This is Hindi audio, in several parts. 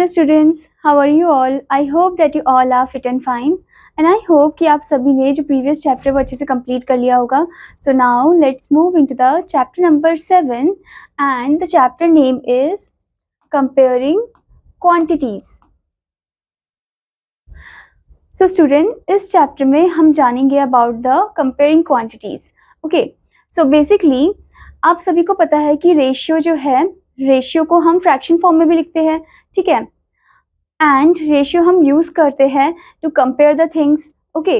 Hello students, how are you all? I hope that you all are fit and fine and I hope कि आप सभी ने जो previous chapter वो अच्छे से complete कर लिया होगा. So now let's move into the chapter number 7 and the chapter name is comparing quantities. So student, इस chapter में हम जानेंगे about the comparing quantities. Okay, so basically आप सभी को पता है कि रेशियो जो है, रेशियो को हम फ्रैक्शन फॉर्म में भी लिखते हैं, ठीक है, एंड रेशियो हम यूज करते हैं to compare the things. Okay,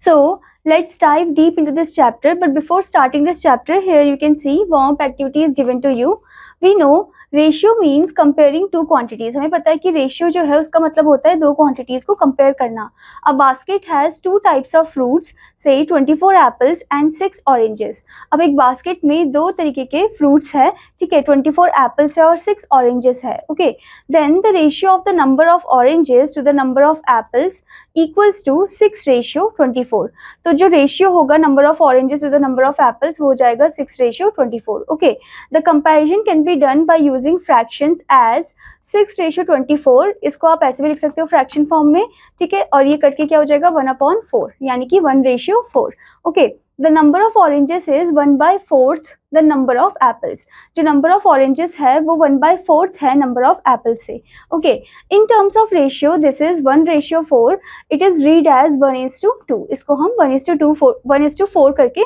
so let's dive deep into this chapter, but before starting this chapter, here you can see warm up activity is given to you. We know ratio means comparing two quantities. हमें पता है कि रेशियो जो है उसका मतलब होता है दो क्वांटिटीज को कंपेयर करना. A basket has two types of fruits, से 24 एप्पल्स एंड 6 ऑरेंजेस. अब एक बास्केट में दो तरीके के फ्रूट्स है, ठीक है, 24 एप्पल्स है और 6 ऑरेंजेस है. Okay, then the ratio of the number of oranges to the number of apples equals to 6:24. तो जो रेशियो होगा number of oranges to the number of apples हो जाएगा 6:24. Okay, the comparison can be done by using fractions as 6:24. इसको आप ऐसे भी लिख सकते हो फ्रैक्शन फॉर्म में, ठीक है, और ये कट के क्या हो जाएगा 1/4, यानी कि 1:4. Okay, the number of oranges is 1/4 the number of apples. जो नंबर ऑफ ऑरेंजेस है वो 1/4 है नंबर ऑफ एप्पल्स से. Okay, in terms of ratio this is 1:4. It is read as 1:2. इसको हम 1:4 करके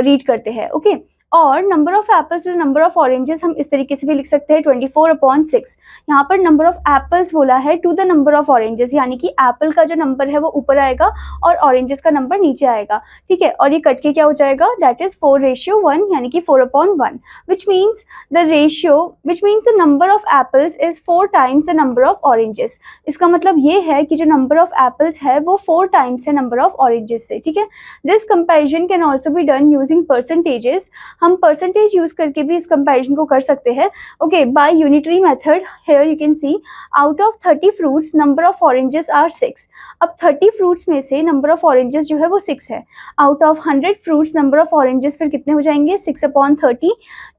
रीड करते हैं. ओके, और number of apples to number of oranges हम इस तरीके से भी लिख सकते हैं 24/6. यहाँ पर नंबर ऑफ एप्पल्स बोला है to the number of oranges, यानी कि एप्पल का जो नंबर है वो ऊपर आएगा और ऑरेंजेस का नंबर नीचे आएगा, ठीक है, और ये कट के क्या हो जाएगा, दैट इज 4:1, यानी कि 4/1, which means the number of apples is 4 times the number of oranges. इसका मतलब ये है कि जो नंबर ऑफ एप्पल्स है वो 4 टाइम्स है नंबर ऑफ ऑरेंजेस से, ठीक है. This comparison can also be done using percentages. हम परसेंटेज यूज करके भी इस कंपैरिजन को कर सकते हैं. Okay, by unitary method, here you can see out of 30 fruits number of oranges are 6. अब 30 फ्रूट्स में से नंबर ऑफ ऑरेंजेस जो है वो 6 है. Out of 100 fruits number of oranges फिर कितने हो जाएंगे, 6/30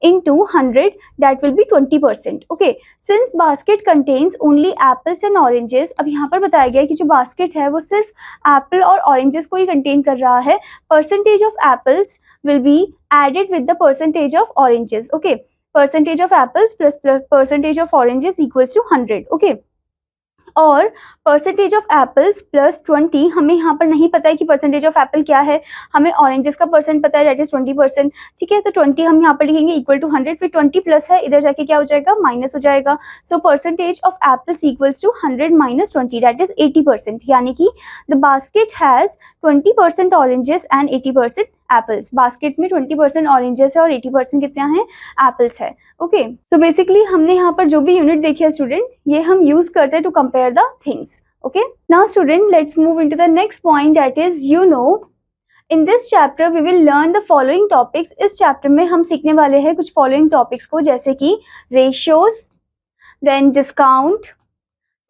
into 100, that will B 20%. Okay, since basket contains only apples and oranges. अब यहाँ पर बताया गया है कि जो बास्केट है वो सिर्फ एप्पल और ऑरेंजेस को ही कंटेन कर रहा है. Percentage of apples will be added with the percentage of oranges. Okay, percentage of apples plus percentage of oranges equals to 100. Okay, और परसेंटेज ऑफ एप्पल्स प्लस 20. हमें यहाँ पर नहीं पता है कि परसेंटेज ऑफ एप्पल क्या है, हमें ऑरेंजेस का परसेंट पता है, दैट इज 20%, ठीक है. तो 20 हम यहाँ पर लिखेंगे इक्वल टू 100, फिर 20 प्लस है, इधर जाके क्या हो जाएगा, माइनस हो जाएगा. So percentage of apples equals to 100 minus 20, that is 80%, यानी कि the basket has 20% oranges and 80% apples. Basket में 20% ऑरेंजेस है और 80% कितना है, एप्पल्स है. ओके, सो बेसिकली हमने यहाँ पर जो भी यूनिट देखी है स्टूडेंट, ये हम यूज करते हैं to compare the things. Okay, now student, let's move into the next point, that is, you know, in this chapter we will learn the following topics. इस chapter में हम सीखने वाले हैं कुछ following topics को, जैसे कि ratios, then discount,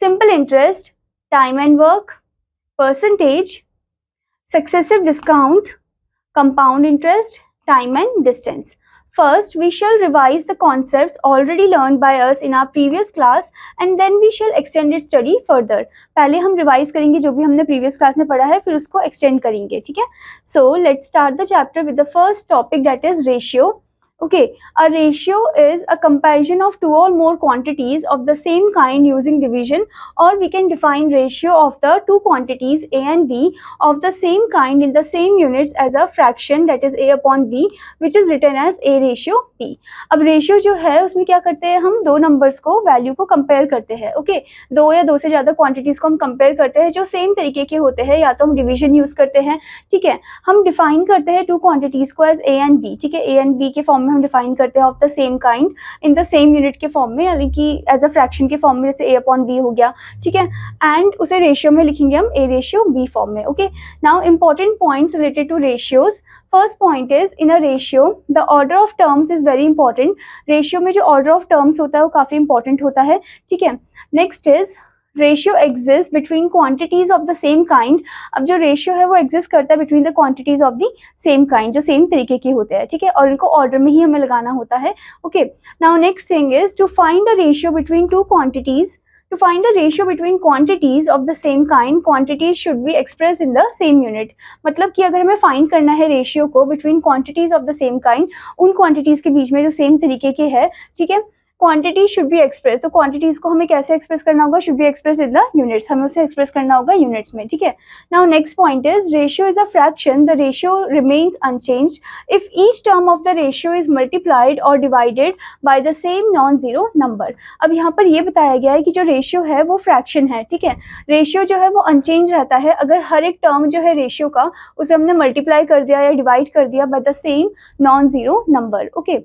simple interest, time and work, percentage, successive discount, compound interest, time and distance. First, we shall revise the concepts already learned by us in our previous class and then we shall extend its study further. पहले हम रिवाइज करेंगे जो भी हमने प्रीवियस क्लास में पढ़ा है, फिर उसको एक्सटेंड करेंगे, ठीक है. So let's start the chapter with the first topic, that is ratio. Okay, a ratio is a comparison of two or more quantities of the same kind using division, or we can define ratio of the two quantities A and B of the same kind in the same units as a fraction, that is A/B, which is written as A/B. अब रेशियो जो है उसमें क्या करते हैं, हम दो नंबर्स को, वैल्यू को कंपेयर करते हैं. ओके, दो या दो से ज़्यादा क्वांटिटीज़ को हम कंपेयर करते हैं जो सेम तरीके के होते हैं, या तो हम डिवीजन यूज़ करते हैं, ठीक है. हम डिफाइन करते हैं टू क्वांटिटीज़ को एज A and B, ठीक है. A and B के फॉर्म में हम डिफाइन करते हैं of the same kind in the same unit के फॉर्म में, यानी कि एज अ फ्रैक्शन के फॉर्म में, जैसे A/B हो गया, ठीक है, एंड उसे रेशियो में लिखेंगे हम A/B फॉर्म में. Okay, now important points related to ratios. First point is, in a ratio the order of terms is very important. Ratio में जो ऑर्डर ऑफ टर्म्स होता है वो काफ़ी इंपॉर्टेंट होता है, ठीक है. Next is ratio exist between quantities of the same kind. अब जो रेशियो है वो एग्जिस्ट करता है between the quantities of the same kind, जो सेम तरीके के होते हैं, ठीक है, और इनको ऑर्डर में ही हमें लगाना होता है। Okay, now next thing is to find the ratio between two quantities. To find the ratio between quantities of the same kind, quantities should be expressed in the same unit। मतलब कि अगर हमें फाइंड करना है रेशियो को between quantities of the same kind, उन क्वांटिटीज के बीच में जो सेम तरीके के है, ठीक है, क्वांटिटी शुड बी एक्सप्रेस। तो क्वांटिटीज को हमें कैसे एक्सप्रेस करना होगा, should be express in the units, हमें उसे एक्सप्रेस करना होगा यूनिट्स में, ठीक है। Now next point is ratio is a fraction, the ratio remains unchanged if each term of the ratio is multiplied or divided by the same non zero number. अब यहाँ पर ये बताया गया है कि जो रेशियो है वो फ्रैक्शन है, ठीक है, रेशियो जो है वो अनचेंज रहता है अगर हर एक टर्म जो है रेशियो का उसे हमने मल्टीप्लाई कर दिया या डिवाइड कर दिया bye the same non zero number. Okay,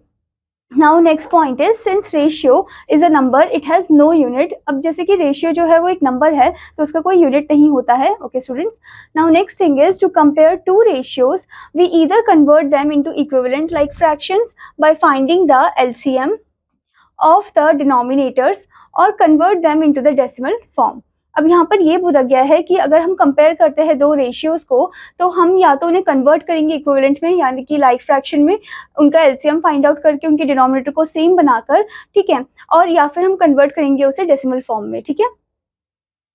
Now next point is since ratio is a number it has no unit। अब जैसे कि रेशियो जो है वो एक नंबर है तो उसका कोई यूनिट नहीं होता है। Okay students, now next thing is to compare two ratios we either convert them into equivalent like fractions by finding the LCM of the denominators or convert them into the decimal form. अब यहाँ पर ये बोला गया है कि अगर हम कंपेयर करते हैं दो रेशियोज को तो हम या तो उन्हें कन्वर्ट करेंगे इक्विवेलेंट में, यानी कि लाइक फ्रैक्शन में, उनका एलसीएम फाइंड आउट करके उनके डिनोमिनेटर को सेम बनाकर, ठीक है, और या फिर हम कन्वर्ट करेंगे उसे डेसिमल फॉर्म में, ठीक है।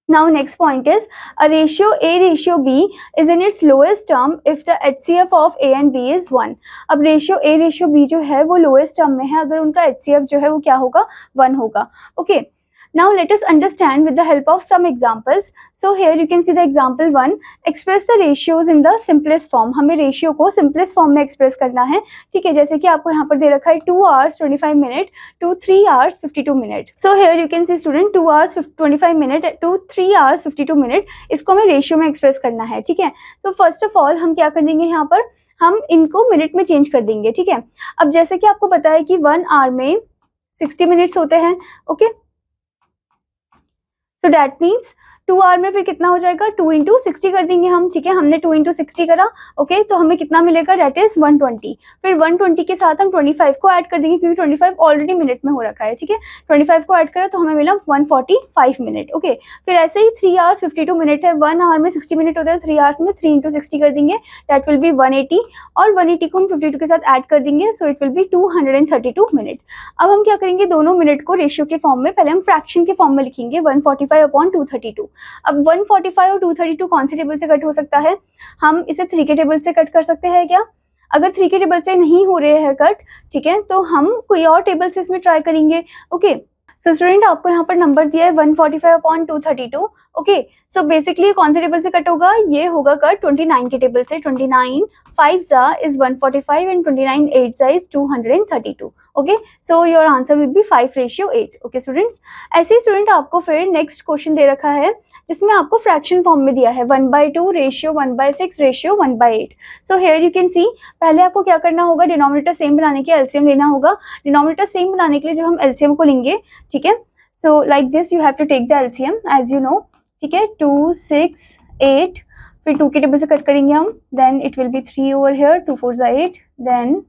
Now next point is a ratio A ratio B is in its lowest term if the HCF of A and B is 1। अब रेशियो ए रेशियो बी जो है वो लोएस्ट टर्म में है अगर उनका एचसीएफ जो है वो क्या होगा, 1 होगा। Okay, now let us understand with the help of some examples। so here you can see the example 1, express the ratios in the simplest form। हमें रेशियो को सिंपलेस्ट फॉर्म में एक्सप्रेस करना है, ठीक है, जैसे कि आपको यहाँ पर दे रखा है 2 hours 25 minute to 3 hours 52 minute। so here you can see student 2 hours 25 minute to 3 hours 52 minute, इसको हमें रेशियो में एक्सप्रेस करना है, ठीक है। तो फर्स्ट ऑफ ऑल हम क्या कर देंगे, यहाँ पर हम इनको मिनट में चेंज कर देंगे, ठीक है। अब जैसे कि आपको पता है कि 1 hour में 60 मिनट्स होते हैं। ओके, तो दैट मीन्स 2 आवर में फिर कितना हो जाएगा, 2 इंटू 60 कर देंगे हम, ठीक है, हमने 2 इंटू 60 करा। ओके, तो हमें कितना मिलेगा, दैट इज 120। फिर 120 के साथ हम 25 को ऐड कर देंगे क्योंकि 25 ऑलरेडी मिनट में हो रखा है, ठीक है, 25 को ऐड करा तो हमें मिला 145 मिनट। ओके, फिर ऐसे ही 3 hours 52 मिनट है, 1 आवर में 60 मिनट होता है, 3 hours में 3 इंटू 60 कर देंगे, दैट विल बी 180, और 180 को हम 52 के साथ ऐड कर देंगे, सो इट विल बी 232 मिनट। अब हम क्या करेंगे, दोनों मिनट को रेशियो के फॉर्म में, पहले हम फ्रैक्शन के फॉर्म में लिखेंगे 145/232। अब 145 और 232 कौन से टेबल से कट हो सकता है, हम इसे 3 के टेबल से कट कर सकते हैं क्या। अगर 3 के टेबल से नहीं हो रहे हैं कट, ठीक है, तो हम कोई और टेबल से इसमें ट्राई करेंगे। ओके, सो स्टूडेंट आपको यहाँ पर नंबर दिया है 145/232। ओके, सो बेसिकली कौन से टेबल से कट होगा, ये होगा कट 29 के टेबल से। 29 5 is 145 and 29 8 is 232। Okay, so your answer will be 5:8। Okay students, ऐसे ही स्टूडेंट आपको फिर नेक्स्ट क्वेश्चन दे रखा है जिसमें आपको फ्रैक्शन फॉर्म में दिया है 1/2 ratio 1/6 ratio 1/8। So here you can सी, पहले आपको क्या करना होगा, डिनोमिनेटर सेम बनाने के एलसीएम लेना होगा। डिनोमिनेटर सेम बनाने के लिए जब हम एलसीएम को लेंगे, ठीक है, so like this you have to take the LCM as you know, ठीक है, 2 6 8, फिर 2 के टेबल से कट करेंगे हम, then it will be 3 over here, 2 4 8, then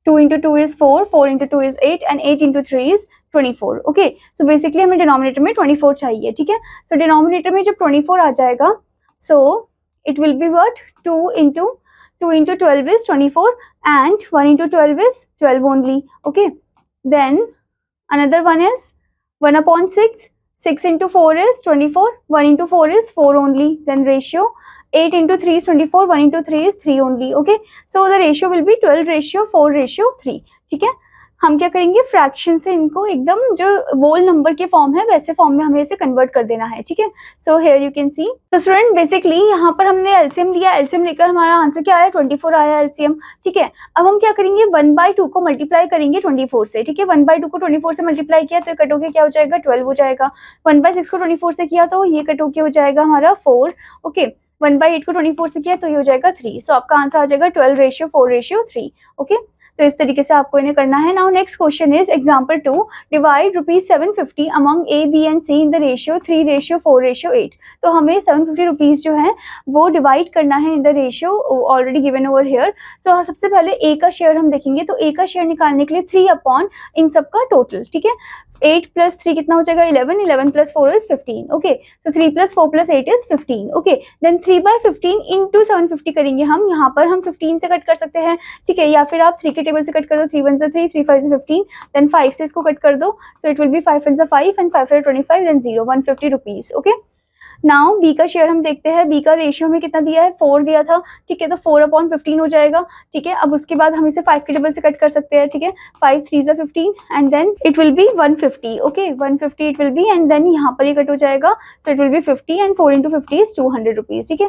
2 into 2 is 4, 4 into 2 is 8 and 8 into 3 is 24। Okay, so basically हमें डिनोमिनेटर में 24 चाहिए, ठीक है। सो डिनोमिनेटर में जब 24 आ जाएगा, सो it will be what, 2 into 12 is 24 and 1 into 12 is 12 only। Okay, then another one is 1/6, 6 into 4 is 24, 1 into 4 is 4 only, then ratio 8 into 3 is 24, 1 into 3 is 3 only। okay, so the ratio will be 12:4:3। ठीक है, हम क्या करेंगे, फ्रैक्शन से इनको एकदम जो वोल नंबर के फॉर्म है वैसे फॉर्म में हमें इसे कन्वर्ट कर देना है। ठीक है, सो हेयर यू कैन सी, तो स्टूडेंट बेसिकली यहाँ पर हमने एलसीएम लिया, एलसीएम लेकर हमारा आंसर क्या आया, 24 आया एलसीएम। ठीक है, अब हम क्या करेंगे, 1/2 को मल्टीप्लाई करेंगे 24 से। ठीक है, 1/2 को 24 से मल्टीप्लाई किया तो कट होके क्या हो जाएगा, 12 हो जाएगा। 1/6 को 24 से किया तो ये कट होके हो जाएगा हमारा 4। ओके, 1/8 को 24 से किया तो ये हो जाएगा 3। सो आपका आंसर आ जाएगा 12:4:3। ओके, तो इस तरीके से आपको इन्हें करना है। Now next question is example 2, divide ₹750 among A B and C in the ratio 3:4:8। तो हमें 750 रुपीज जो है वो डिवाइड करना है in the ratio already given over here. So सबसे पहले ए का शेयर हम देखेंगे, तो ए का शेयर निकालने के लिए 3 अपॉन इन सब का टोटल, ठीक है। 8 + 3 कितना हो जाएगा 11, 11 + 4 is 15, okay. So 3 + 4 + 8 is 15, okay. Then 3/15 into 750 करेंगे हम, यहाँ पर हम 15 से कट कर सकते हैं, ठीक है, या फिर आप 3 के टेबल से कट कर दो, 3 × 1 = 3, 3 × 5 = 15, देन 5 से इसको कट कर दो, so it will be 5 × 5 and 5 × 25, then 0, 150 rupees, okay. Now B का शेयर हम देखते हैं, बी का रेशियो में कितना दिया है 4 दिया था, ठीक है, तो 4/15 हो जाएगा, ठीक है। अब उसके बाद हम इसे 5 के टेबल से कट कर सकते हैं, ठीक है, 5 × 3 = 15 and then it will be 150, okay, 150 it will be, and देन यहाँ पर ये कट हो जाएगा, तो it will be 50 and 4 × 50 is 200 rupees, ठीक है।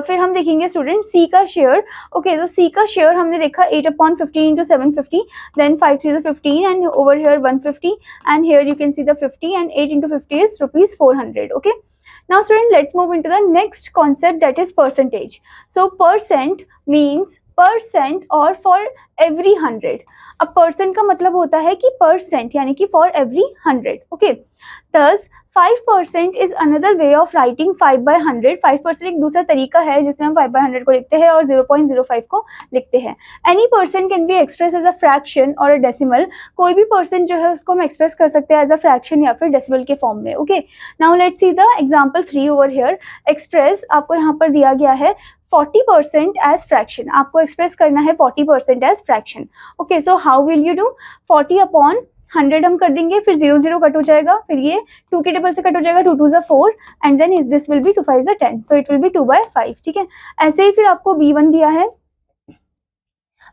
फिर हम देखेंगे स्टूडेंट सी का शेयर, ओके। तो सी का शेयर हमने देखा 8/15 × 750, then 5 × 3 = 15 and over here 150 and here you can see the 50 and 8 × 50 is ₹400, okay. Now student, let's move into the next concept, that is percentage. So percent means percent or for every 100. अब परसेंट का मतलब होता है कि परसेंट यानी कि for every 100, okay. Thus 5% is another way of writing 5/100. 5% एक दूसरा तरीका है जिसमें हम 5/100 को लिखते हैं और 0.05 को लिखते हैं। Any percent can be expressed as a fraction or a decimal. कोई भी परसेंट जो है उसको हम एक्सप्रेस कर सकते हैं एज अ फ्रैक्शन या फिर डेसिमल के फॉर्म में, okay. Now let's see the example 3 over here. Express आपको यहाँ पर दिया गया है 40% एज फ्रैक्शन, आपको एक्सप्रेस करना है 40% as fraction, okay. So how will you do, 40/100 हम कर देंगे, फिर 0 0 कट हो जाएगा, फिर ये 2 के टेबल से कट हो जाएगा, 2 × 2 = 4 and then this will be 2 × 5 = 10, so it will be 2/5, ठीक है। ऐसे ही फिर आपको B1 दिया है,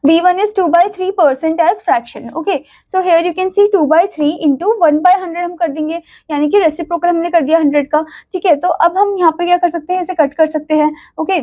B1 is 2/3% as fraction, okay. So here you can see 2/3 into 1/100 हम कर देंगे, यानी कि रेसिप्रोकल हमने कर दिया 100 का, ठीक है। तो अब हम यहाँ पर क्या कर सकते हैं, इसे कट कर सकते हैं, okay.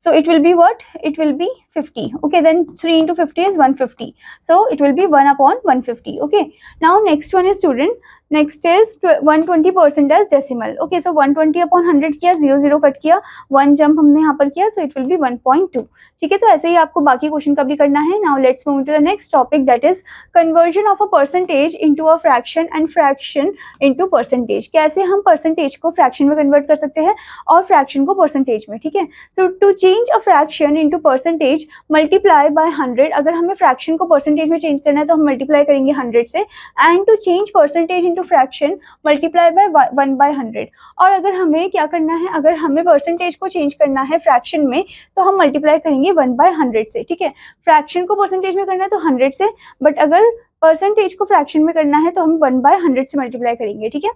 So it will be what? It will be 50. Okay, then 3 × 50 is 150. So it will be 1/150. Okay. Now next one is student. Next is 120% as decimal. Okay, so 120/100 किया, 0 0 कट किया, 1 जंप हमने यहाँ पर किया, so it will be 1.2. ठीक है, तो ऐसे ही आपको बाकी क्वेश्चन का भी करना है। Now let's move to the next topic, that is conversion of a percentage into a fraction and fraction into percentage. कैसे हम percentage को fraction में convert कर सकते हैं और fraction को percentage में, ठीक है। So to change a fraction into percentage, multiply by 100. अगर हमें fraction को percentage में change करना है तो हम multiply करेंगे 100 से, and to change percentage into fraction, multiply by 1/100. और अगर हमें क्या करना है, अगर हमें percentage को change करना है fraction में तो हम multiply करेंगे 1/100 से, ठीक है। फ्रैक्शन को परसेंटेज में करना है तो 100 से, बट अगर परसेंटेज को फ्रैक्शन में करना है तो हम 1/100 से मल्टीप्लाई करेंगे, ठीक है,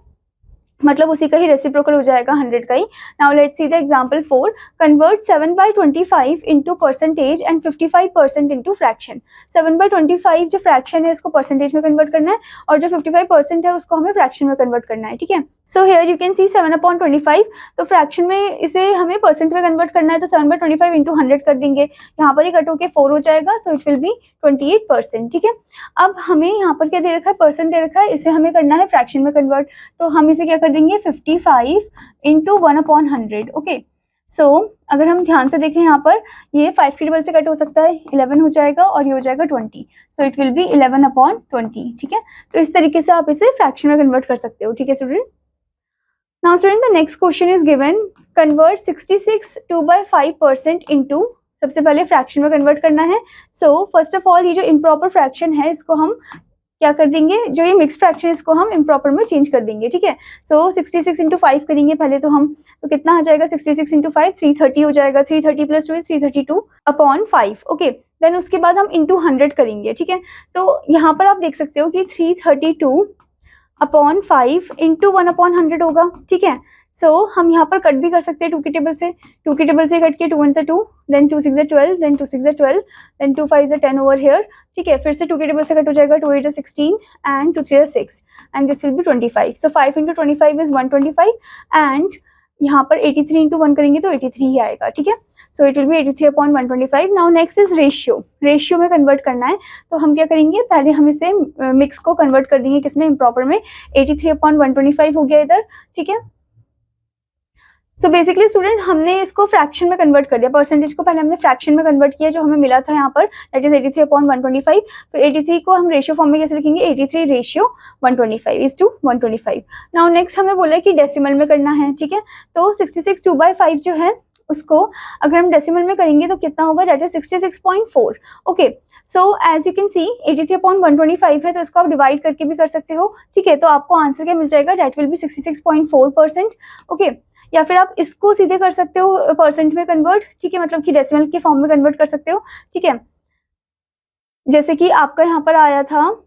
मतलब उसी का ही रेसिप्रोकल हो जाएगा 100 का ही। Now let's see the example 4, convert 7/25 into percentage and 55% into fraction. 7/25 जो फ्रैक्शन है इसको परसेंटेज में कन्वर्ट करना है और जो 55% है उसको हमें फ्रैक्शन में कन्वर्ट करना है, ठीक है। सो हियर यू कैन सी 7/25, तो फ्रैक्शन में इसे हमें परसेंट में कन्वर्ट करना है तो 7/25 इंटू 100 कर देंगे, यहाँ पर ही कट होके 4 हो जाएगा, सो इट विल बी 28%, ठीक है। अब हमें यहाँ पर क्या दे रखा है, परसेंट दे रखा है, इसे हमें करना है फ्रैक्शन में कन्वर्ट, तो हम इसे क्या कर देंगे 55 इंटू 1/100, ओके। सो अगर हम ध्यान से देखें यहाँ पर ये 5 के टेबल से कट हो सकता है, 11 हो जाएगा और ये हो जाएगा 20, सो इट विल बी 11/20, ठीक है। तो इस तरीके से आप इसे फ्रैक्शन में कन्वर्ट कर सकते हो, ठीक है student. Now student, the next question is given, convert 66 2/5% into, सबसे पहले फ्रैक्शन में कन्वर्ट करना है। सो फर्स्ट ऑफ ऑल ये जो इम्प्रॉपर फ्रैक्शन है इसको हम क्या कर देंगे, जो ये मिक्स फ्रैक्शन है इसको हम इम्प्रॉपर में चेंज कर देंगे, ठीक है। सो 66 इंटू 5 करेंगे पहले तो हम, तो कितना आ जाएगा 66 इंटू 5, 330 हो जाएगा, 330 + 2 is 332/5, ओके। देन उसके बाद हम इंटू 100 करेंगे, ठीक है। तो यहाँ पर आप देख सकते हो कि 332/5 इंटू 1/100 होगा, ठीक है। सो हम यहाँ पर कट भी कर सकते हैं 2 के टेबल से, 2 के टेबल से कट के 2 × 1 = 2, then 2 × 6 = 12, then 2 × 6 = 12, then 2 × 5 = 10 over here, ठीक है। फिर से 2 के टेबल से कट हो जाएगा, 2 × 8 = 16 and 2 × 3 = 6 and this will B 25। So 5 into 25 is 125 and यहाँ पर 83 इंटू 1 करेंगे तो 83 ही आएगा, ठीक है। So it will B 83/125। Now next is ratio, ratio में कन्वर्ट करना है तो हम क्या करेंगे, पहले हम इसे मिक्स को कन्वर्ट कर देंगे किसमें, इम्प्रॉपर में। 83/125 हो गया इधर, ठीक है। सो बेसिकली स्टूडेंट हमने इसको फ्रैक्शन में कन्वर्ट कर दिया, परसेंटेज को पहले हमने फ्रैक्शन में कन्वर्ट किया जो हमें मिला था यहाँ पर, दैट इज 83/125। फिर 83 को हम रेशियो फॉर्म में कैसे लिखेंगे, 83:125 नाउ नेक्स्ट हमें बोला है कि डेसिमल में करना है, ठीक है। तो 66 2/5 जो है उसको अगर हम डेसिमल में करेंगे तो कितना होगा, that is 66.4। Okay, so as you can see 83/125 है तो इसको आप डिवाइड करके भी कर सकते हो, ठीक है। तो आपको आंसर क्या मिल जाएगा, दैट विल बी 66.4%। ओके, या फिर आप इसको सीधे कर सकते हो परसेंट में कन्वर्ट, ठीक है, मतलब कि डेसिमल के फॉर्म में कन्वर्ट कर सकते हो, ठीक है। जैसे कि आपका यहाँ पर आया था,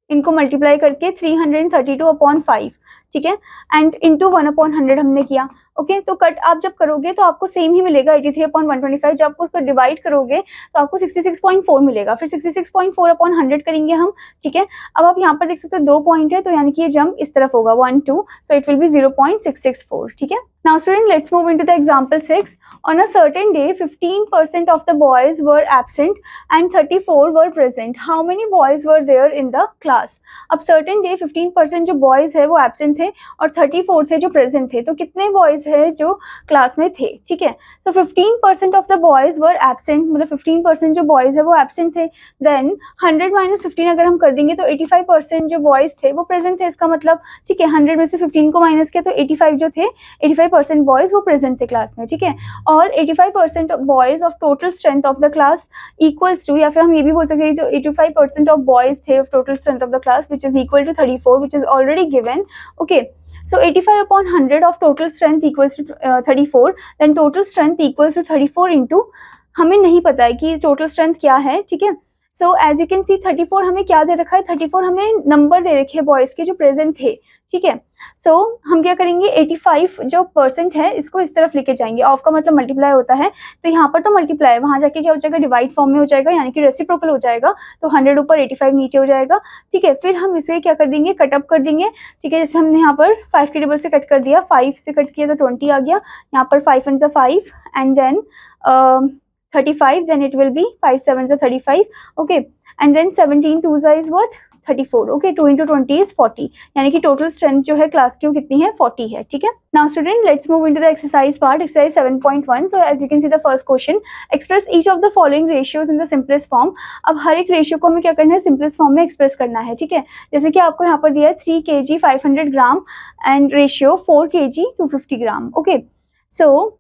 इनको मल्टीप्लाई करके 332/5, ठीक है, एंड इंटू 1/100 हमने किया। ओके, तो कट आप जब करोगे तो आपको सेम ही मिलेगा 83/125। जब आपको उसको डिवाइड करोगे तो आपको 66.4 मिलेगा। फिर 66.4/100 करेंगे हम, ठीक है। अब आप यहाँ पर देख सकते हो 2 पॉइंट है तो यानी कि ये जंप इस तरफ होगा 1 2, सो इट विल बी 0.664, ठीक है। नाउ student let's move into the example 6। On a certain day 15% of the boys were absent and 34 were present. How many boys were there in the class? अब certain day 15% जो boys है वो absent थे और 34 थे जो present थे, तो कितने boys है जो क्लास में थे, ठीक है। So 15% of the boys were absent, मतलब 15% जो boys है वो absent थे। Then 100 - 15 अगर हम कर देंगे तो 85% जो boys थे वो present थे, इसका मतलब, ठीक है, 100 में से 15 को माइनस किया तो 85 जो थे, 85% बॉयज वो प्रेजेंट थे क्लास में, ठीक है। और 85% boys of total strength of the class equals to, या फिर हम ये भी बोल सकते हैं जो 85% ऑफ बॉयज थे of total strength of the class which is equal to 34 which is already given. Okay, so 85/100 of total strength equals to 34, then total strength equals to 34 into, हमें नहीं पता है कि टोटल स्ट्रेंथ क्या है, ठीक है। So as you can see 34 हमें क्या दे रखा है, 34 हमें नंबर दे रखे हैं बॉयज के जो प्रेजेंट थे, ठीक है। सो हम क्या करेंगे, 85 जो परसेंट है इसको इस तरफ लेके जाएंगे, ऑफ का मतलब मल्टीप्लाई होता है, तो यहाँ पर तो मल्टीप्लाई, वहाँ जाके क्या हो जाएगा, डिवाइड फॉर्म में हो जाएगा, यानी कि रेसिप्रोकल हो जाएगा, तो 100 ऊपर 85 नीचे हो जाएगा, ठीक है। फिर हम इसे क्या कर देंगे, कटअप कर देंगे, ठीक है। जैसे हमने यहाँ पर 5 के टेबल से कट कर दिया, 5 से कट किया तो 20 आ गया, यहाँ पर 5 1 5 and then 35, then it will be 5 7 35, okay, and then 17 2 is what, 34, okay, 2 into 20 is 40, यानी कि टोटल स्ट्रेंथ जो है क्लास की वो कितनी है, 40 है, ठीक है। नाउ student let's move into the exercise part, exercise 7.1। So as you can see the first question, express each of the following ratios in the simplest form. अब हर एक रेशियो को हमें क्या करना है, सिंपलेस्ट फॉर्म में एक्सप्रेस करना है, ठीक है। जैसे कि आपको यहाँ पर दिया है 3 kg 500 gram and ratio 4 kg 250 gram, okay. So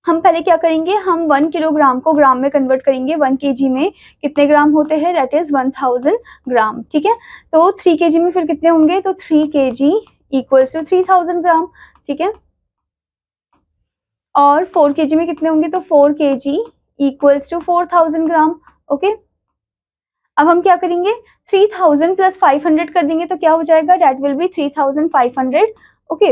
हम पहले क्या करेंगे, हम 1 किलोग्राम को ग्राम में कन्वर्ट करेंगे। 1 kg में कितने ग्राम होते हैं, दैट इज 1000 ग्राम, ठीक है। तो 3 kg में फिर कितने होंगे, तो 3 kg इक्वल्स टू 3000 ग्राम, ठीक है। और 4 kg में कितने होंगे, तो 4 kg equals to 4000 gram, okay. अब हम क्या करेंगे, 3000 प्लस 500 कर देंगे तो क्या हो जाएगा, that will B 3500, okay,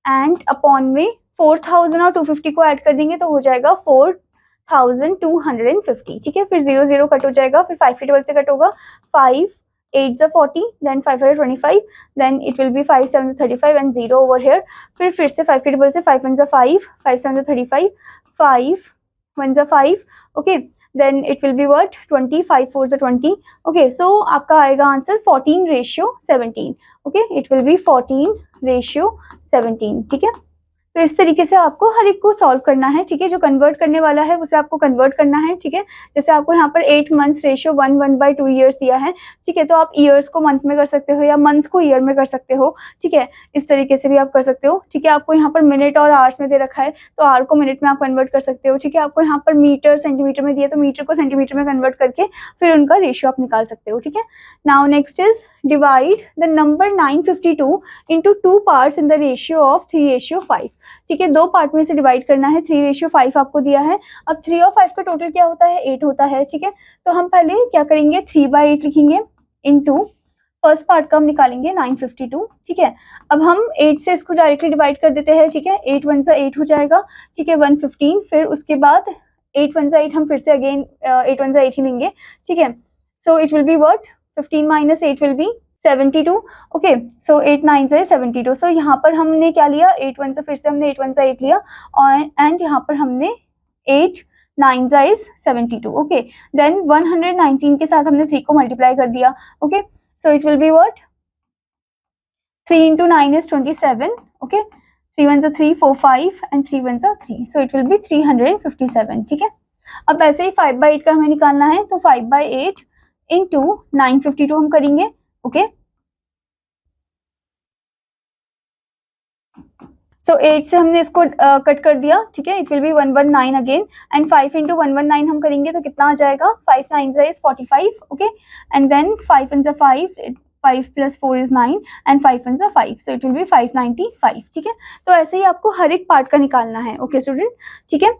and upon में 4000 और 250 को ऐड कर देंगे तो हो जाएगा 4250, ठीक है। फिर 0 0 कट हो जाएगा, फिर 5 के टेबल से कट होगा, 5 8 is 40, then 525, then it will be 5 7 35 and 0 over here। फिर से 5 के टेबल से 5 1 5 5 7 35, 5 1 5, okay, then it will be what, 20 5 4 20, okay। So आपका आएगा answer 14:17, okay, it will be 14:17, ठीक है। तो इस तरीके से आपको हर एक को सॉल्व करना है, ठीक है। जो कन्वर्ट करने वाला है उसे आपको कन्वर्ट करना है, ठीक है। जैसे आपको यहाँ पर 8 मंथ्स रेशियो 1/2 ईयर्स दिया है, ठीक है। तो आप ईयर्स को मंथ में कर सकते हो या मंथ को ईयर में कर सकते हो, ठीक है। इस तरीके से भी आप कर सकते हो, ठीक है। आपको यहाँ पर मिनट और आवर्स में दे रखा है तो आवर को मिनट में आप कन्वर्ट कर सकते हो, ठीक है। आपको यहाँ पर मीटर सेंटीमीटर में दिया तो मीटर को सेंटीमीटर में कन्वर्ट करके फिर उनका रेशियो आप निकाल सकते हो, ठीक है। Now next is divide the number 952 into 2 parts in the ratio of 3:5, ठीक है। 2 पार्ट में से डिवाइड करना है, 3:5 आपको दिया है। अब 3 और 5 का टोटल क्या होता है, 8 होता है, ठीक है। तो हम पहले क्या करेंगे, 3/8 लिखेंगे इनटू फर्स्ट पार्ट का हम निकालेंगे 952, ठीक है। अब हम 8 से इसको डायरेक्टली डिवाइड कर देते हैं, ठीक है। 8 1 8 हो जाएगा, ठीक है, 115। फिर उसके बाद 8 1 8 हम फिर से अगेन 8 1 8 ही लेंगे, ठीक है। So it will be what, 15 - 8 will be 72, okay. So 8 9 से 72। सो यहाँ पर हमने क्या लिया, 8 1 से फिर से हमने 8 1 8 लिया और एंड यहाँ पर हमने 8 9 is 72, ओके। देन 119 के साथ हमने 3 को मल्टीप्लाई कर दिया, okay. So it will be what, 3 into 9 is 27, okay. 3 1 3 4 5 and 3 1 3, so it will B 357, ठीक है। अब ऐसे ही 5/8 का हमें निकालना है, तो 5/8 इंटू 952 हम करेंगे, ओके। सो 8 से हमने इसको कट कर दिया, ठीक है, it will B 119 again, and 5 into 119 हम करेंगे तो कितना आ जाएगा, 5 9 is 45, okay, and then 5 1 5, 5 + 4 is 9 and 5 1 5, so it will be 595, ठीक है। तो ऐसे ही आपको हर एक पार्ट का निकालना है, ओके स्टूडेंट, ठीक है।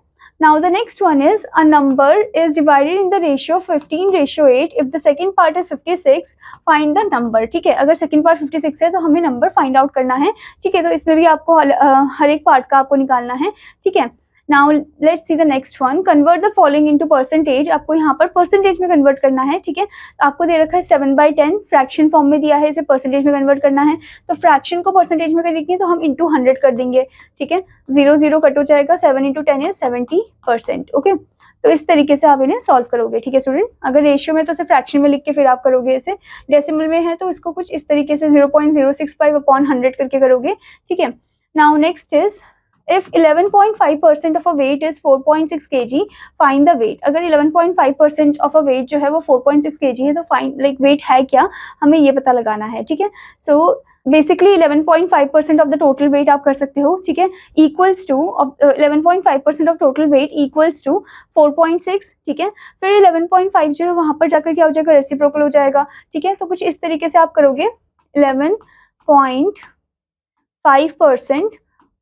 Now the next one is a number is divided in the ratio 15:8. If the second part is 56, find the number, ठीक है। अगर second part 56 है तो हमें number find out करना है, ठीक है। तो इसमें भी आपको हर एक part का आपको निकालना है, ठीक है। Now let's see the next one. Convert the following into percentage. आपको यहाँ पर परसेंटेज में कन्वर्ट करना है, ठीक है। आपको दे रखा है 7/10, फ्रैक्शन फॉर्म में दिया है, इसे परसेंटेज में कन्वर्ट करना है। तो फ्रैक्शन को परसेंटेज में करेंगे तो हम इंटू 100 कर देंगे, ठीक है। 0 0 कट हो जाएगा, 7 × 10 is 70%, ओके। तो इस तरीके से आप इन्हें सॉल्व करोगे, ठीक है स्टूडेंट। अगर रेशियो में तो इसे फ्रैक्शन में लिख के फिर आप करोगे, इसे डेसिमल में है तो इसको कुछ इस तरीके से 0.065/100 करके करोगे, ठीक है। Now next is if 11.5% of a weight is 4.6 kg, find the weight. अगर 11.5% of a weight जो है वो 4.6 kg है तो find like weight है क्या, हमें ये पता लगाना है, ठीक है। So basically 11.5% of the total weight आप कर सकते हो, ठीक है, equals to 11.5% of total weight equals to 4.6, ठीक है। फिर 11.5 जो है वहाँ पर जाकर क्या हो जाएगा, रेसिप्रोकल हो जाएगा, ठीक है। तो कुछ इस तरीके से आप करोगे, 11.5%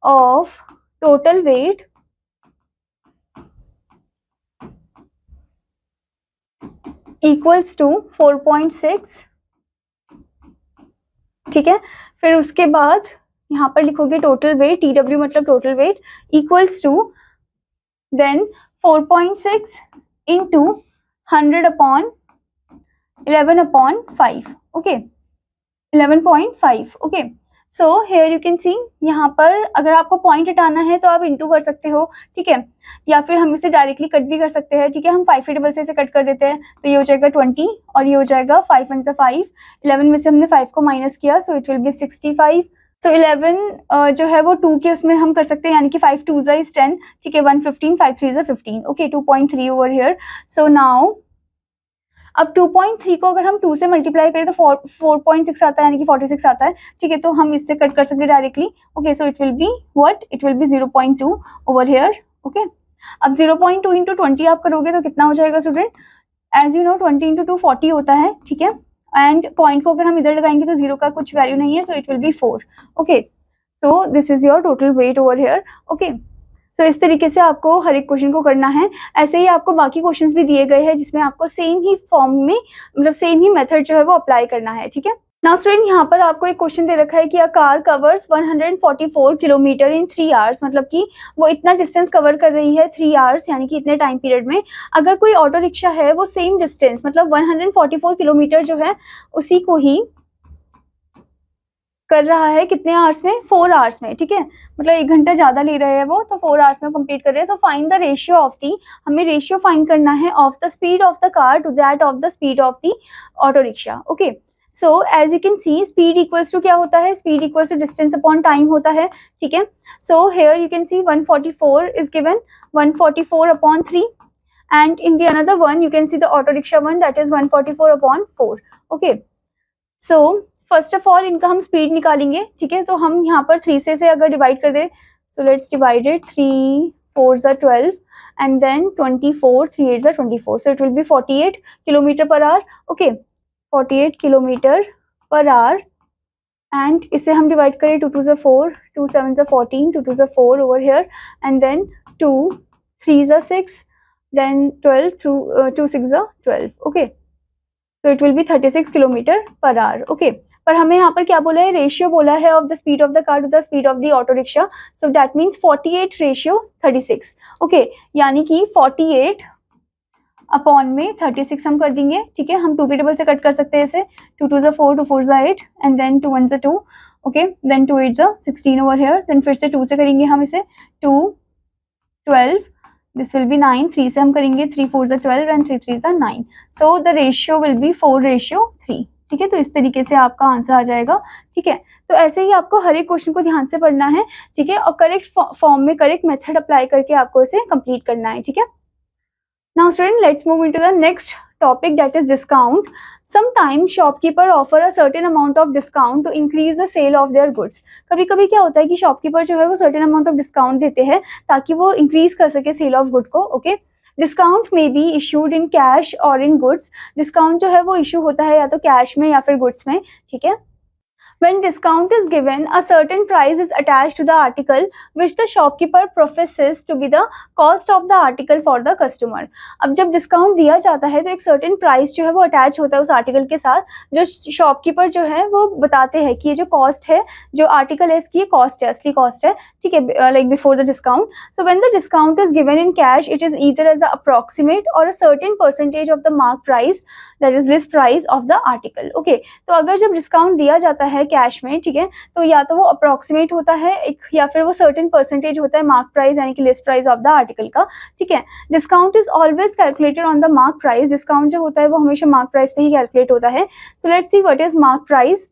of total weight equals to 4.6, ठीक है। फिर उसके बाद यहाँ पर लिखोगे टोटल वेट, TW मतलब total weight, equals to then 4.6 into 100/11/5, okay, 11.5, okay. So here you can see, यहाँ पर अगर आपको पॉइंट हटाना है तो आप इंटू कर सकते हो, ठीक है, या फिर हम इसे डायरेक्टली कट भी कर सकते हैं, ठीक है। हम 5 टेबल से इसे कट कर देते हैं तो ये हो जाएगा 20 और ये हो जाएगा 5 1 5, 11 में से हमने 5 को माइनस किया, सो इट विल बी 65। सो 11 जो है वो 2 के उसमें हम कर सकते हैं, यानी कि 5 2 is 10, ठीक है, 115, 5 3 is 15, okay, 2.3 over here. So now अब 2.3 को अगर हम 2 से मल्टीप्लाई करें तो 4.6 आता है, यानी कि 46 आता है, ठीक है। तो हम इससे कट कर सकते हैं directly, okay. So it will be what, it will B 0.2 over here, okay. अब 0.2 इंटू 20 आप करोगे तो कितना हो जाएगा student, as you know 20 into 2 40 होता है, ठीक है। एंड पॉइंट को अगर हम इधर लगाएंगे तो 0 का कुछ वैल्यू नहीं है, so it will be 4, okay. So this is your total weight over here, okay. So इस तरीके से आपको हर एक क्वेश्चन को करना है। ऐसे ही आपको बाकी क्वेश्चंस भी दिए गए हैं जिसमें आपको सेम ही फॉर्म में, मतलब सेम ही मेथड जो है वो अप्लाई करना है, ठीक है। नाउ स्टूडेंट, यहाँ पर आपको एक क्वेश्चन दे रखा है कि a car covers 144 kilometre in 3 hours, मतलब कि वो इतना डिस्टेंस कवर कर रही है 3 आवर्स, यानी कि इतने टाइम पीरियड में। अगर कोई ऑटो रिक्शा है वो सेम डिस्टेंस मतलब 144 किलोमीटर जो है उसी को ही कर रहा है कितने आवर्स में, 4 आवर्स में, ठीक है। मतलब 1 घंटा ज़्यादा ले रहे हैं वो, तो 4 आवर्स में कंप्लीट कर रहे हैं। तो find the ratio of the, हमें रेशियो फाइंड करना है of the speed of the car to that of the speed of the auto rickshaw, okay. So as you can see, speed equals to क्या होता है, speed equals to distance upon time होता है, ठीक है। So here you can see 144 is given 144/3 and in the another one you can see the auto rickshaw one, that is 144/4, okay। so first of all इनका हम स्पीड निकालेंगे, ठीक है। तो हम यहाँ पर 3 से अगर डिवाइड कर दे, so let's divide it, 3 4 is 12 and then 24, 3 8 is 24, so it will be 48 kilometre per hour, okay, 48 kilometre per hour. And इसे हम डिवाइड करें, 2 2 is 4, 2 7 is 14, 2 2 is 4 over here, and then 2 3 is 6, then 12 through 2 6 is 12, okay. So it will B 36 kilometre per hour, okay. पर हमें यहाँ पर क्या बोला है, रेशियो बोला है of the speed of the car to the speed of the auto rickshaw, so that means 48/36, ओके। यानी कि 48/36 हम कर देंगे, ठीक है। हम 2 के टेबल से कट कर सकते हैं इसे, 2 2 is 4, 2 4 is 8 and then 2 1 is 2, okay, then 2 8 is 16 over here, then फिर से 2 से करेंगे हम इसे, 2 12, this will be 9, 3 से हम करेंगे, 3 4 is 12 and 3 3 is 9, so the ratio will be 4/3, ठीक है, तो इस तरीके से आपका आंसर आ जाएगा। ठीक है, तो ऐसे ही आपको हर एक क्वेश्चन को ध्यान से पढ़ना है। ठीक है, और करेक्ट फॉर्म में करेक्ट मेथड अप्लाई करके आपको इसे कंप्लीट करना है। ठीक है, नाउ student let's move into the next topic, that is discount. Sometimes shopkeeper offer a certain amount of discount to increase the sale of their goods. कभी कभी क्या होता है कि शॉपकीपर जो है वो certain amount of discount देते हैं ताकि वो increase कर सके सेल ऑफ गुड को। ओके, डिस्काउंट में बी इशूड इन कैश और इन गुड्स। डिस्काउंट जो है वो इशू होता है या तो कैश में या फिर गुड्स में। ठीक है, When discount is given, a certain price is attached to the article which the shopkeeper professes to be the cost of the article for the customer. अब जब डिस्काउंट दिया जाता है तो एक सर्टेन प्राइस जो है वो अटैच होता है उस आर्टिकल के साथ, जो शॉपकीपर जो है वो बताते हैं कि ये जो कॉस्ट है, जो आर्टिकल है इसकी कॉस्ट है, असली कॉस्ट है। ठीक है, like before the discount. So when the discount is given in cash, it is either as a approximate or a certain percentage of the mark price, that is list price of the article. Okay, तो अगर जब डिस्काउंट दिया जाता है कैश में, ठीक है, तो या तो वो अप्रॉक्सीमेट होता है एक, या फिर वो सर्टेन परसेंटेज होता है मार्क प्राइस यानी कि list price of the article का। ठीक है, discount is always calculated on the mark price. Discount जो होता है वो हमेशा मार्क प्राइस पे ही कैलकुलेट होता है। So let's see what is mark price.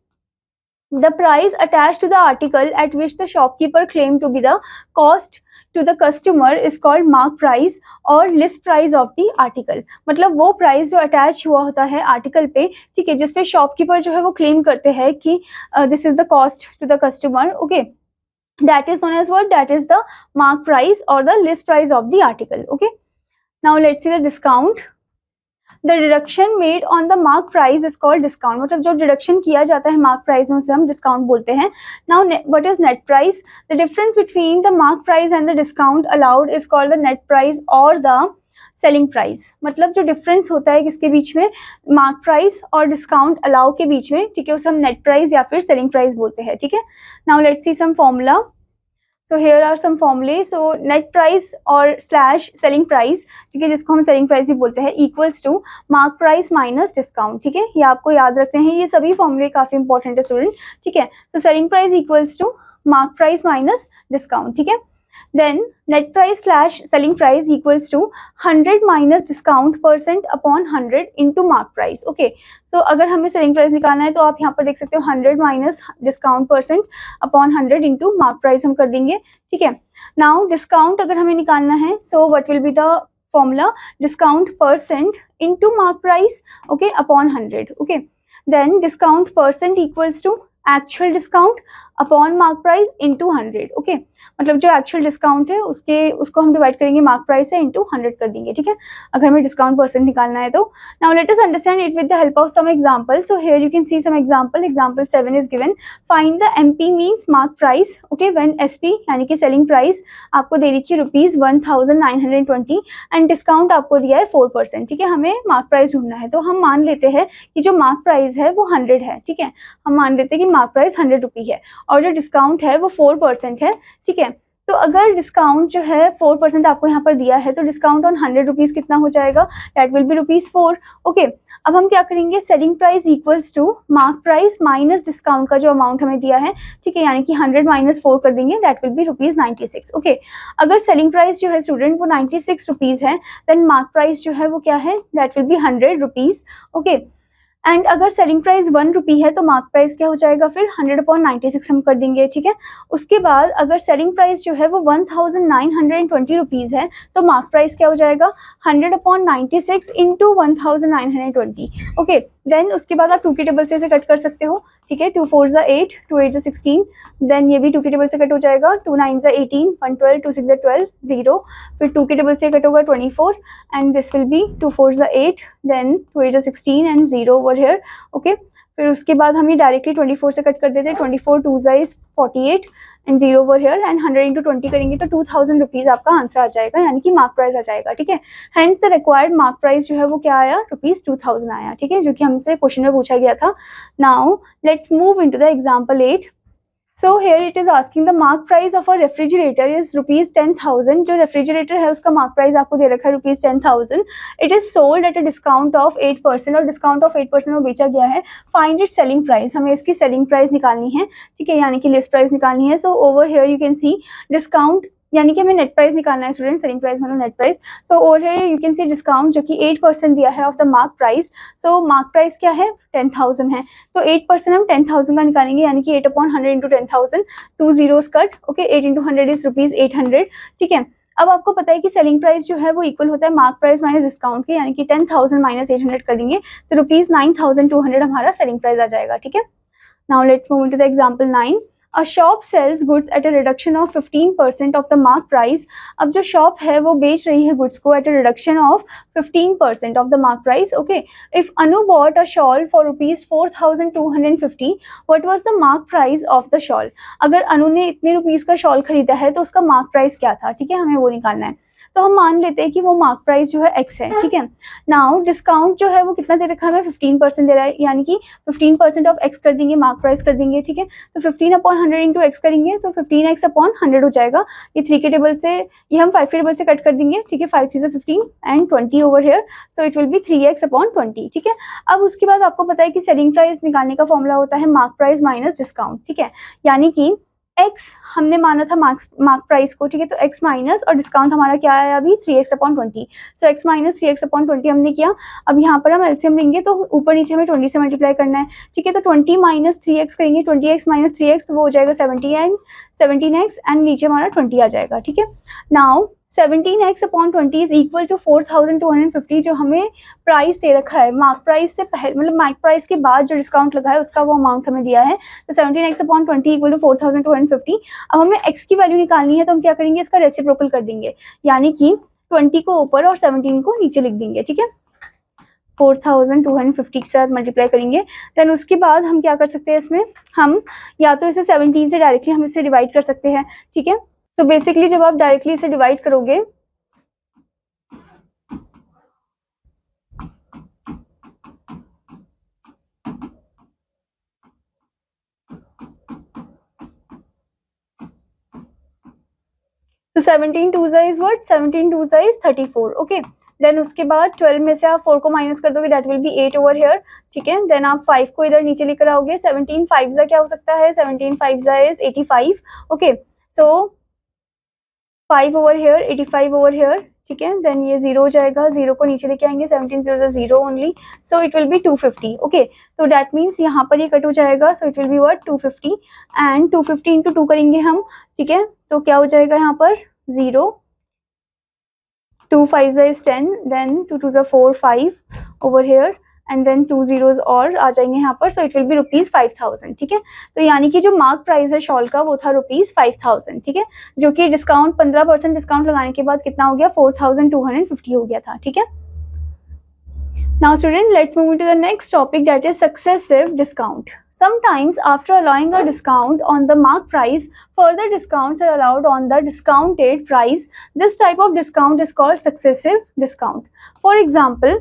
The price attached to the article at which the shopkeeper claimed to be the cost to the customer is called mark price और list price of the article। मतलब वो प्राइस जो अटैच हुआ होता है आर्टिकल पे, ठीक है, जिसपे शॉपकीपर जो है वो क्लेम करते हैं कि this is the cost to the customer. Okay, that is known as what? That is the mark price or the list price of the article. Okay, now let's see the discount. The deduction made on the mark price is called discount। मतलब जो डिडक्शन किया जाता है मार्क प्राइस में उसे हम डिस्काउंट बोलते हैं। Now what is net price? The difference between the mark price and the discount allowed is called the net price or the selling price. मतलब जो डिफरेंस होता है किसके बीच में, मार्क प्राइस और डिस्काउंट अलाउ के बीच में, ठीक है, उसे हम नेट प्राइस या फिर सेलिंग प्राइस बोलते हैं। ठीक है, now let's see some formula. So here are some फॉर्मूले। सो नेट प्राइस और स्लैश सेलिंग प्राइस, ठीक है, जिसको हम सेलिंग प्राइस भी बोलते हैं, equals to mark price minus discount. ठीक है, ये आपको याद रखते हैं, ये सभी फॉर्मूले काफी इंपॉर्टेंट है स्टूडेंट। ठीक है, so selling price equals to mark price minus discount. ठीक है, then net price slash selling price equals to 100 minus discount % upon 100 into mark price। okay, so अगर हमें selling price निकालना है तो आप यहाँ पर देख सकते हो 100 minus discount % upon 100 into mark price हम कर देंगे। ठीक है, now discount अगर हमें निकालना है, so what will be the formula? discount % into mark price, okay, upon 100। okay, then discount % equals to actual discount upon mark price into 100। Okay, मतलब जो एक्चुअल डिस्काउंट है उसको हम डिवाइड करेंगे मार्क प्राइस से इंटू 100 कर देंगे। ठीक है, अगर हमें डिस्काउंट परसेंट निकालना है तो। Now let us understand it with the help of some example. So here you can see some example. Example 7 is given. Find the MP means mark price. Okay, when SP यानी कि सेलिंग प्राइस आपको दे रखी है ₹1920 एंड डिस्काउंट आपको दिया है 4%। ठीक है, हमें मार्क प्राइस ढूंढना है तो हम मान लेते हैं कि जो मार्क प्राइस है वो 100 है। ठीक है, हम मान लेते हैं कि मार्क प्राइस 100 रुपी है और जो डिस्काउंट है वो 4% है। ठीक है, तो अगर डिस्काउंट जो है 4% आपको यहाँ पर दिया है तो डिस्काउंट ऑन 100 रुपीज़ कितना हो जाएगा? That will be ₹4। ओके, अब हम क्या करेंगे, selling price equals to mark price minus discount का जो अमाउंट हमें दिया है, ठीक है, यानी कि 100 माइनस 4 कर देंगे, दैट विल बी ₹96। ओके, अगर सेलिंग प्राइस जो है स्टूडेंट वो 96 रुपीज़ है, देन मार्क प्राइस जो है वो क्या है, that will be 100 rupees. Okay, and अगर सेलिंग प्राइस 1 रुपी है तो मार्क प्राइस क्या हो जाएगा, फिर 100/96 हम कर देंगे। ठीक है, उसके बाद अगर सेलिंग प्राइस जो है वो 1920 रुपीज़ है तो मार्क प्राइस क्या हो जाएगा, 100/96 इंटू 1920। ओके, देन उसके बाद आप 2 के टेबल से इसे कट कर सकते हो। ठीक है, 2 4 ज़ा 8, 2 8 ज़ा 16, देन ये भी 2 के टेबल से कट हो जाएगा, 2 9 ज़ा 18, 1 12, 2 6 ज़ा 12, 0, फिर 2 के टेबल से कट होगा 24 एंड दिस विल बी 2 4 ज़ा 8, देन 2 8 ज़ा 16 एंड 0 ओवर हियर। ओके, फिर उसके बाद हम ये डायरेक्टली 24 से कट कर देते हैं, 24 2 ज़ा is 48 and 0 over here and 100 into 20 करेंगे तो 2000 रुपीज़ आपका आंसर आ जाएगा, यानी कि मार्क प्राइस आ जाएगा। ठीक है, hence the required mark price जो है वो क्या आया, ₹2000 आया। ठीक है, जो कि हमसे क्वेश्चन में पूछा गया था। Now let's move into the example 8। So here it is asking the mark price of a refrigerator is ₹10,000। जो रेफ्रिजरेटर है उसका मार्क प्राइस आपको दे रखा है ₹10,000। It is sold at a discount of 8% और डिस्काउंट ऑफ 8% में बेचा गया है। फाइंड इट सेलिंग प्राइस, हमें इसकी सेलिंग प्राइस निकालनी है। ठीक है, यानी कि लिस्ट प्राइस निकालनी है। So over here you can C discount यानी कि हमें नेट प्राइस निकालना है स्टूडेंट, सेलिंग प्राइस मतलब net price. So over here you can C discount जो कि 8% दिया है of the mark price. So mark price क्या है 10,000 है, तो 8% हम 10,000 का निकालेंगे, यानी कि 8/100 into 10,000, 2 zeros cut, okay 8 into 100 is ₹800, ठीक है। अब आपको पता है कि सेलिंग प्राइस जो है वो इक्वल होता है मार्क प्राइस माइनस डिस्काउंट के, यानी कि 10,000 माइनस 800 कर देंगे तो ₹9,200 हमारा सेलिंग प्राइस आ जाएगा, ठीक है। Now let's move into the example 9। A shop sells goods at a reduction of 15% of the mark price। अब जो शॉप है वो बेच रही है गुड्स को at a reduction of 15% of the mark price, okay। If Anu bought a shawl for ₹4,250, what was the mark price of the shawl। अगर अनु ने इतने रुपीस का शॉल खरीदा है तो उसका मार्क प्राइस क्या था, ठीक है, हमें वो निकालना है। तो हम मान लेते हैं कि वो मार्क प्राइस जो है x है, ठीक है। नाउ डिस्काउंट जो है वो कितना दे रखा है हमें 15% दे रहा है, यानी कि 15% ऑफ x कर देंगे, मार्क प्राइस कर देंगे, ठीक है। तो 15/100 इंटू x करेंगे तो 15x/100 हो जाएगा। ये 3 के टेबल से, ये हम 5 के टेबल से कट कर देंगे, ठीक है। 5 3 से 15 and 20 over here, so it will B 3x/20, ठीक है। अब उसके बाद आपको पता है कि सेलिंग प्राइस निकालने का फॉर्मूला होता है मार्क प्राइस माइनस डिस्काउंट, ठीक है। यानी कि x हमने माना था मार्क प्राइस को, ठीक है, तो x माइनस और डिस्काउंट हमारा क्या है अभी 3x/20, सो x माइनस 3x/20 हमने किया। अब यहाँ पर हम एलसीएम लेंगे तो ऊपर नीचे हमें 20 से मल्टीप्लाई करना है, ठीक है। तो 20 माइनस 3x करेंगे, 20x माइनस 3x तो वो हो जाएगा 17x एंड नीचे हमारा 20 आ जाएगा, ठीक है। Now 17x/20 is equal to 4,250, जो हमें प्राइस दे रखा है मार्क प्राइस से पहले, मतलब मार्क प्राइस के बाद जो डिस्काउंट लगा है उसका वो अमाउंट हमें दिया है। तो 17x/20 इक्वल टू 4,250। अब हमें x की वैल्यू निकालनी है तो हम क्या करेंगे, इसका रेसिप्रोकल कर देंगे, यानी कि 20 को ऊपर और 17 को नीचे लिख देंगे, ठीक है। 4,250 के साथ मल्टीप्लाई करेंगे, देन उसके बाद हम क्या कर सकते हैं, इसमें हम या तो इसे 17 से डायरेक्टली हम इसे डिवाइड कर सकते हैं, ठीक है। तो बेसिकली जब आप डायरेक्टली इसे डिवाइड करोगे तो 17 2 इज व्हाट, 17 2 इज 34, ओके। देन उसके बाद 12 में से आप 4 को माइनस कर दोगे, that will B 8 over here, ठीक है। देन आप 5 को इधर नीचे लेकर आओगे, 17 5 क्या हो सकता है, 17 5 is 85, okay. So 5 over here, 85 over here, ठीक है। देन ये 0 हो जाएगा, 0 को नीचे लेके आएंगे, 17 0 0 only, so it will B 250, okay. तो दैट मीन्स यहाँ पर ये कट हो जाएगा, सो it will be what 250 and 250 into 2 करेंगे हम, ठीक है। तो क्या हो जाएगा यहाँ पर 0, 2 5 is 10, then 2 2 4 5 over here and then 2 zeros और आ जाएंगे यहाँ पर, so it will be ₹5,000, ठीक है। तो यानी कि जो मार्क प्राइस है शॉल का वो था ₹5,000, ठीक है, जो कि डिस्काउंट 15% डिस्काउंट लगाने के बाद कितना हो गया 4,250 हो गया था, ठीक है। Now student, let's move into the next topic, that is successive discount. Sometimes after allowing a discount on the mark price, further discounts are allowed on the discounted price. This type of discount is called successive discount. For example,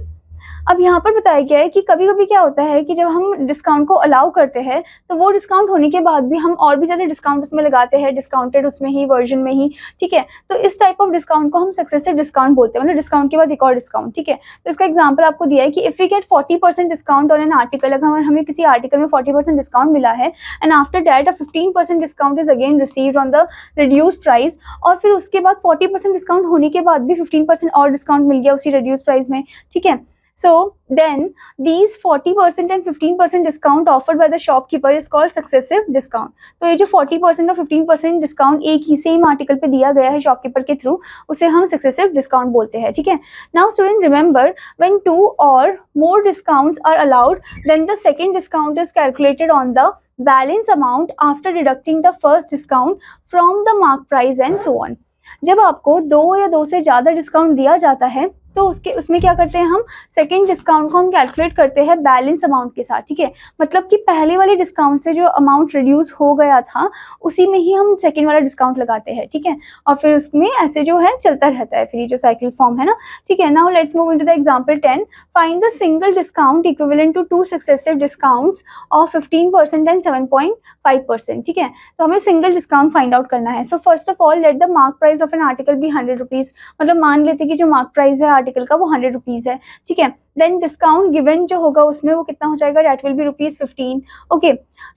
अब यहाँ पर बताया गया है कि कभी कभी क्या होता है कि जब हम डिस्काउंट को अलाउ करते हैं तो वो डिस्काउंट होने के बाद भी हम और भी ज़्यादा डिस्काउंट उसमें लगाते हैं, डिस्काउंटेड उसमें ही वर्जन में ही, ठीक है। तो इस टाइप ऑफ डिस्काउंट को हम सक्सेसिव डिस्काउंट बोलते हैं, मतलब डिस्काउंट के बाद एक और डिस्काउंट, ठीक है। तो इसका एग्जाम्पल आपको दिया है कि if we get 40% discount on an article, अगर हमें किसी आर्टिकल में 40% डिस्काउंट मिला है and after that 15% discount is again received on the reduce price, और फिर उसके बाद 40% डिस्काउंट होने के बाद भी 15% और डिस्काउंट मिल गया उसी रिड्यूस प्राइस में, ठीक है। So then these 40% and 15% discount offered by the shopkeeper is called successive discount. तो ये जो 40% और 15% डिस्काउंट एक ही सेम आर्टिकल पे दिया गया है शॉपकीपर के थ्रू, उसे हम सक्सेसिव डिस्काउंट बोलते हैं, ठीक है। नाउ student remember, when 2 or more discounts are allowed, then the second discount is calculated on the balance amount after deducting the first discount from the mark price and so on. जब आपको 2 या 2 से ज़्यादा डिस्काउंट दिया जाता है तो उसमें क्या करते हैं, हम सेकेंड डिस्काउंट को हम कैलकुलेट करते हैं बैलेंस अमाउंट के साथ, ठीक है। मतलब कि पहले वाले डिस्काउंट से जो अमाउंट रिड्यूस हो गया था उसी में ही हम सेकेंड वाला डिस्काउंट लगाते हैं, ठीक है। और फिर उसमें ऐसे जो है चलता रहता है, फिर ये जो साइकिल फॉर्म है ना, ठीक है। Now let's move into the example 10। Find the single discount equivalent to 2 successive discounts of 15% and 7.5%, ठीक है। तो हमें सिंगल डिस्काउंट फाइंड आउट करना है। So first of all let the mark price of an article be ₹100, मतलब मान लेते कि जो मार्क प्राइस है आर्टिकल का वो 100 रुपीज़ है, ठीक है। देन डिस्काउंट गिवन जो होगा उसमें वो कितना हो जाएगा, that will B ₹15। Okay,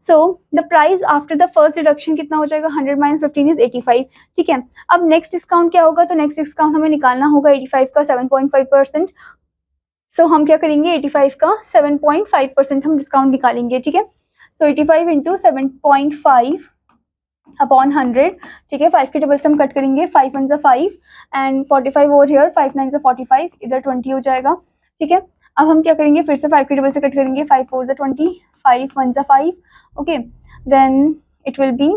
so the price after the first reduction कितना हो जाएगा, 100 - 15 इज 85, ठीक है। अब नेक्स्ट डिस्काउंट क्या होगा, तो नेक्स्ट डिस्काउंट हमें निकालना होगा 85 का 7.5%। सो हम क्या करेंगे, 85 का 7.5% हम डिस्काउंट निकालेंगे, ठीक है। सो 85 इंटू 7.5 अपॉन 100, ठीक है। 5 के डबल से हम कट करेंगे, 5 1 = 5 एंड 45 ओवर हियर, 5 9 = 45, इधर 20 हो जाएगा, ठीक है। अब हम क्या करेंगे, फिर से 5 के डबल से कट करेंगे, 5 4 = 20, 5 1 = 5, okay. Then it will be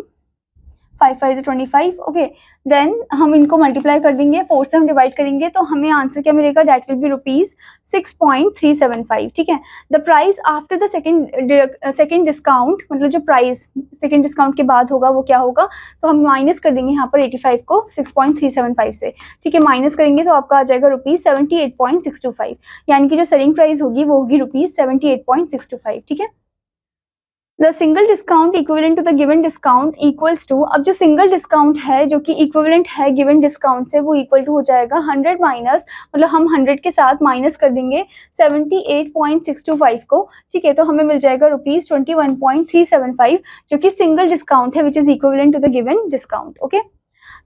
5 5 = 25, okay. देन हम इनको मल्टीप्लाई कर देंगे, 4 से हम डिवाइड करेंगे तो हमें आंसर क्या मिलेगा, दैट विल बी ₹6.375, ठीक है। The price after the second discount, मतलब जो प्राइस सेकेंड डिस्काउंट के बाद होगा वो क्या होगा, तो हम माइनस कर देंगे यहाँ पर 85 को 6.375 से, ठीक है। माइनस करेंगे तो आपका आ जाएगा ₹78.625, यानी कि जो सेलिंग प्राइस होगी वो होगी ₹78.625, ठीक है। The single discount equivalent to the given discount equals to, अब जो सिंगल डिस्काउंट है जो कि इक्विवेलेंट है गिवन डिस्काउंट से, वो इक्वल टू हो जाएगा 100 माइनस, मतलब हम 100 के साथ माइनस कर देंगे 78.625 को, ठीक है। तो हमें मिल जाएगा ₹21.375, जो कि सिंगल डिस्काउंट है which is equivalent to the given discount, okay.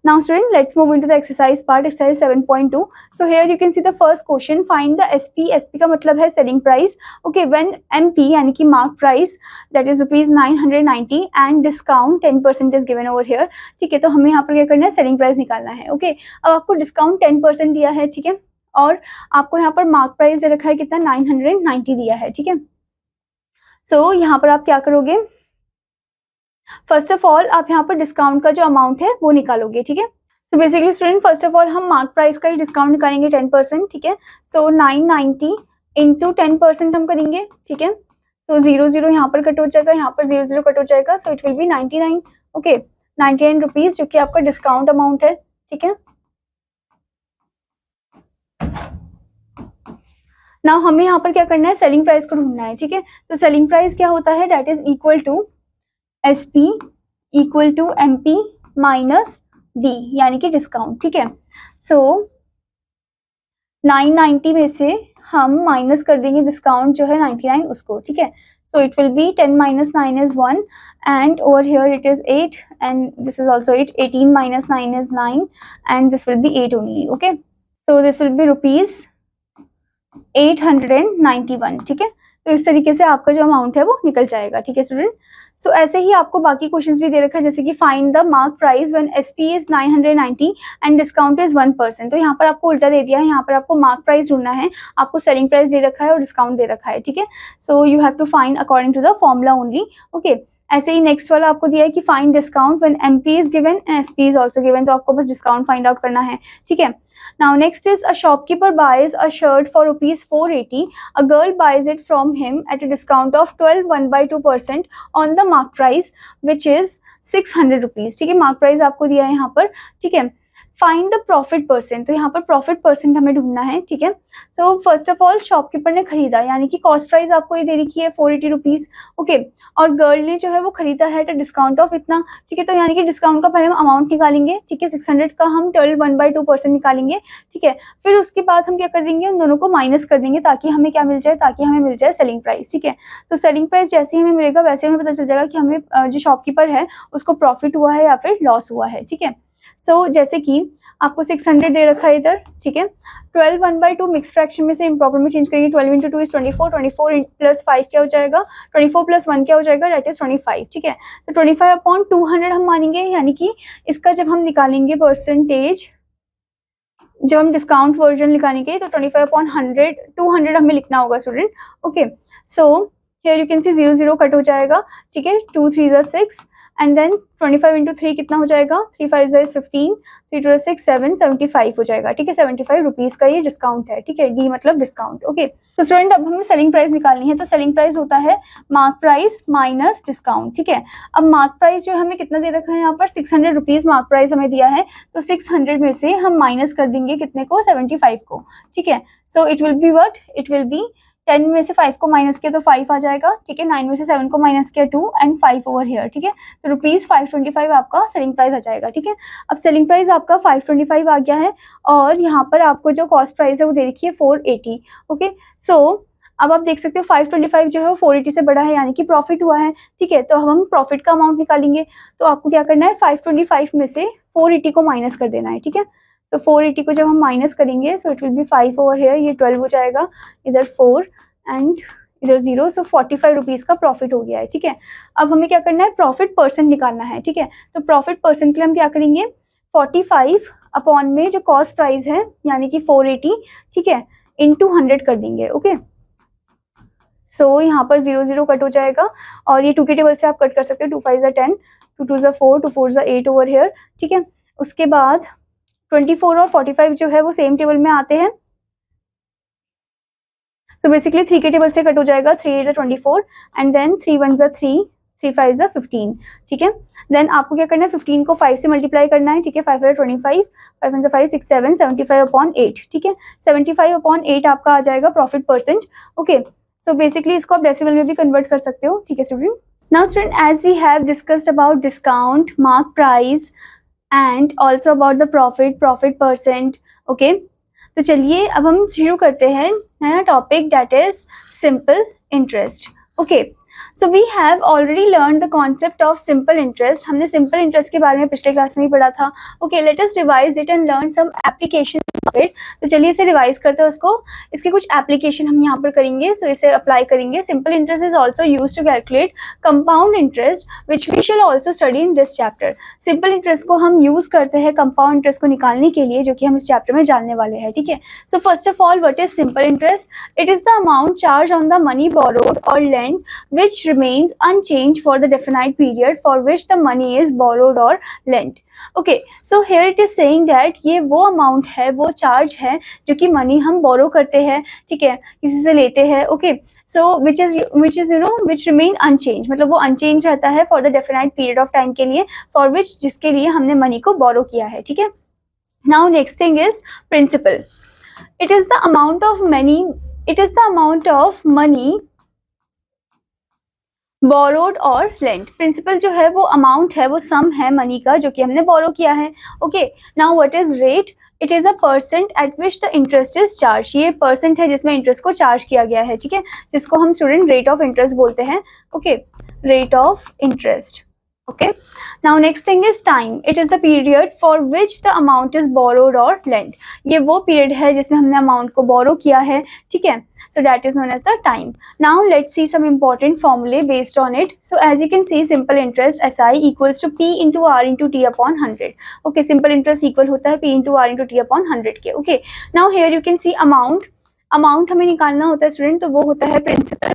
Now student, let's move into the exercise part, exercise 7.2. So here you can see the first question, find the SP. SP का मतलब है selling price, okay, when MP यानी कि mark price that is ₹990 and discount 10% is given over here, ठीक है। तो हमें यहाँ पर क्या करना है, selling price निकालना है, okay। अब आपको discount 10% दिया है, ठीक है, और आपको यहाँ पर mark price दे रखा है कितना, 990 दिया है, ठीक है। So यहाँ पर आप क्या करोगे, फर्स्ट ऑफ ऑल आप यहाँ पर डिस्काउंट का जो अमाउंट है वो निकालोगे, ठीक है। सो basically student, first of all हम मार्क प्राइस का ही डिस्काउंट निकालेंगे 10%, ठीक है। सो 990 इंटू 10% हम करेंगे, ठीक है। सो 0 0 यहाँ पर कट हो जाएगा, यहाँ पर 0 0 कट हो जाएगा, सो it will B 99, okay, 99 rupees, जो कि आपका डिस्काउंट अमाउंट है, ठीक है। नाउ हमें यहाँ पर क्या करना है, सेलिंग प्राइस को ढूंढना है, ठीक है। तो सेलिंग प्राइस क्या होता है, that is equal to SP equal to MP minus D, यानी कि डिस्काउंट, ठीक है। सो 990 में से हम माइनस कर देंगे डिस्काउंट जो है 99 उसको, ठीक है। So it will B 10 - 9 is 1 and over here it is 8 and this is also 8, 18 - 9 is 9 and this will be 8 only, okay। So this will be ₹891, ठीक है। तो इस तरीके से आपका जो अमाउंट है वो निकल जाएगा, ठीक है स्टूडेंट। सो ऐसे ही आपको बाकी क्वेश्चंस भी दे रखा है, जैसे कि find the mark price when SP is 990 and discount is 1%। तो यहाँ पर आपको उल्टा दे दिया है, यहाँ पर आपको मार्क प्राइस ढूंढना है, आपको सेलिंग प्राइस दे रखा है और डिस्काउंट दे रखा है, ठीक है। So you have to find according to the formula only, okay. ऐसे ही नेक्स्ट वाला आपको दिया है कि find discount when MP is given and SP is also given, तो आपको बस डिस्काउंट फाइंड आउट करना है, ठीक है। Now next is a shopkeeper buys a shirt for ₹480. A girl buys it from him at a discount of 12.1/2% on the mark price, which is ₹600, ठीक है। मार्क प्राइस आपको दिया है यहाँ पर, ठीक है। फाइंड द प्रॉफिट परसेंट, तो यहाँ पर प्रॉफिट परसेंट हमें ढूंढना है, ठीक है। So first of all shopkeeper ने खरीदा, यानी कि कॉस्ट प्राइस आपको ये दे रखी है ₹480, ओके। और गर्ल ने जो है वो खरीदा है एट डिस्काउंट ऑफ इतना, ठीक है। तो यानी कि डिस्काउंट का पहले हम अमाउंट निकालेंगे, ठीक है। 600 का हम 12.1/2% निकालेंगे, ठीक है। फिर उसके बाद हम क्या कर देंगे, उन दोनों को माइनस कर देंगे ताकि हमें क्या मिल जाए, ताकि हमें मिल जाए सेलिंग प्राइस, ठीक है। तो सेलिंग प्राइस जैसे ही हमें मिलेगा वैसे हमें पता चल जाएगा कि हमें जो शॉपकीपर है उसको प्रॉफिट हुआ है या फिर लॉस हुआ है, ठीक है। सो जैसे कि आपको 600 दे रखा है इधर, ठीक है। 12 1/2 मिक्स फ्रैक्शन में से इम्प्रॉपर में चेंज करेंगे, 12 × 2 is 24, 24 + 5 क्या हो जाएगा, 24 + 1 क्या हो जाएगा, दैट इज 25, ठीक है। तो 25/200 हम मानेंगे, यानी कि इसका जब हम निकालेंगे परसेंटेज, जब हम डिस्काउंट वर्जन निकालेंगे तो 25/100 200 हमें लिखना होगा student, okay. So here you can C 0 0 cut हो जाएगा, ठीक है। 2 3 = 6 एंड देन 25 × 3 कितना हो जाएगा, 3 5 = 15, 3 2 = 6 7 75 हो जाएगा, ठीक है। ₹75 का ये डिस्काउंट है, ठीक है। D मतलब डिस्काउंट, ओके। तो स्टूडेंट अब हमें सेलिंग प्राइस निकालनी है, तो सेलिंग प्राइस होता है मार्क प्राइस माइनस डिस्काउंट, ठीक है। अब मार्क प्राइस जो हमें कितना दे रखा है यहाँ पर, ₹600 मार्क प्राइस हमें दिया है, तो 600 में से हम माइनस कर देंगे कितने को, 75 को, ठीक है। So it will be what, it will B 10 में से 5 को माइनस किया तो 5 आ जाएगा, ठीक है। 9 में से 7 को माइनस किया 2 एंड 5 ओवर हियर, ठीक है। तो ₹525 आपका सेलिंग प्राइस आ जाएगा, ठीक है। अब सेलिंग प्राइस आपका 525 आ गया है और यहाँ पर आपको जो कॉस्ट प्राइस है वो दे रखी है 480, ओके। सो अब आप देख सकते हो 525 जो है वो 480 से बड़ा है, यानी कि प्रॉफिट हुआ है, ठीक है। तो हम प्रॉफिट का अमाउंट निकालेंगे, तो आपको क्या करना है, 525 में से 480 को माइनस कर देना है, ठीक है। सो 480 को जब हम माइनस करेंगे सो it will be 5 over here, ये 12 हो जाएगा, इधर 4 एंड इधर 0, सो 45 रुपीज़ का प्रॉफिट हो गया है, ठीक है। अब हमें क्या करना है, प्रॉफिट परसेंट निकालना है, ठीक है। तो प्रॉफिट परसेंट के लिए हम क्या करेंगे, 45 अपॉन में जो कॉस्ट प्राइस है यानी कि 480, ठीक है, इंटू 100 कर देंगे, ओके। सो यहाँ पर 0 0 कट हो जाएगा और ये 2 के टेबल से आप कट कर सकते हो, 2 5 ज़ा 10, 2 2 ज़ा 4, 2 4 ज़ा 8 ओवर हियर, ठीक है। उसके बाद 24 और 45 जो है वो सेम टेबल में आते हैं, सो बेसिकली 3 के टेबल से कट हो जाएगा, 3 8 ज़ा 24 एंड देन 3 1 ज़ा 3, 3 5 ज़ा 15, ठीक है। देन आपको क्या करना है, 15 को 5 से मल्टीप्लाई करना है, ठीक है। 5 25, 5 1 5 6 7, 75 अपॉन 8, ठीक है। 75 अपॉन 8 आपका आ जाएगा profit percent, okay. So basically इसको आप डेसिमल में भी कन्वर्ट कर सकते हो, ठीक है student. Now student, as we have discussed about discount, mark price and also about the profit percent, okay. तो चलिए अब हम शुरू करते हैं नया topic, that is simple interest, okay. So we have already learn the concept of simple interest. हमने सिंपल इंटरेस्ट के बारे में पिछले क्लास में ही पढ़ा था, okay. Let us revise it and learn some application of it. तो चलिए इसे रिवाइज करते हैं उसको, इसके कुछ एप्लीकेशन हम यहाँ पर करेंगे, सो इसे अप्लाई करेंगे। Simple interest is also use to calculate compound interest which we shall also study in this chapter. Simple interest को हम यूज करते हैं कंपाउंड इंटरेस्ट को निकालने के लिए, जो कि हम इस चैप्टर में जानने वाले हैं, ठीक है। So first of all, what is simple interest? It is the amount charge on the money borrowed और land which remains unchanged for the definite period for which the money is borrowed or lent. Okay, so here it is saying that ये वो अमाउंट है, वो चार्ज है जो कि मनी हम बोरो करते हैं, ठीक है, किसी से लेते हैं, okay. So which is you know which remain unchanged, मतलब वो अनचेंज रहता है for the definite period of time के लिए, for which जिसके लिए हमने मनी को बोरो किया है, ठीक है। Now next thing is principal. It is the amount of money borrowed और लेंट। प्रिंसिपल जो है वो अमाउंट है, वो सम है मनी का जो कि हमने बोरो किया है, okay. Now what is rate? It is a percent eight which the interest is charge. ये परसेंट है जिसमें इंटरेस्ट को चार्ज किया गया है, ठीक है, जिसको हम स्टूडेंट रेट ऑफ इंटरेस्ट बोलते हैं, okay, rate of interest, okay. Now next thing is time. It is the period for which the amount is borrowed or lent. ये वो पीरियड है जिसमें हमने अमाउंट को बोरो किया है, ठीक है। So that is known as the time. Now let's see some important formulae based on it. So as you can see, simple interest SI equals to P into R into T upon 100. Okay, simple interest equal होता है P into R into T upon 100 के, okay. Now here you can see amount हमें निकालना होता है स्टूडेंट, तो वो होता है प्रिंसिपल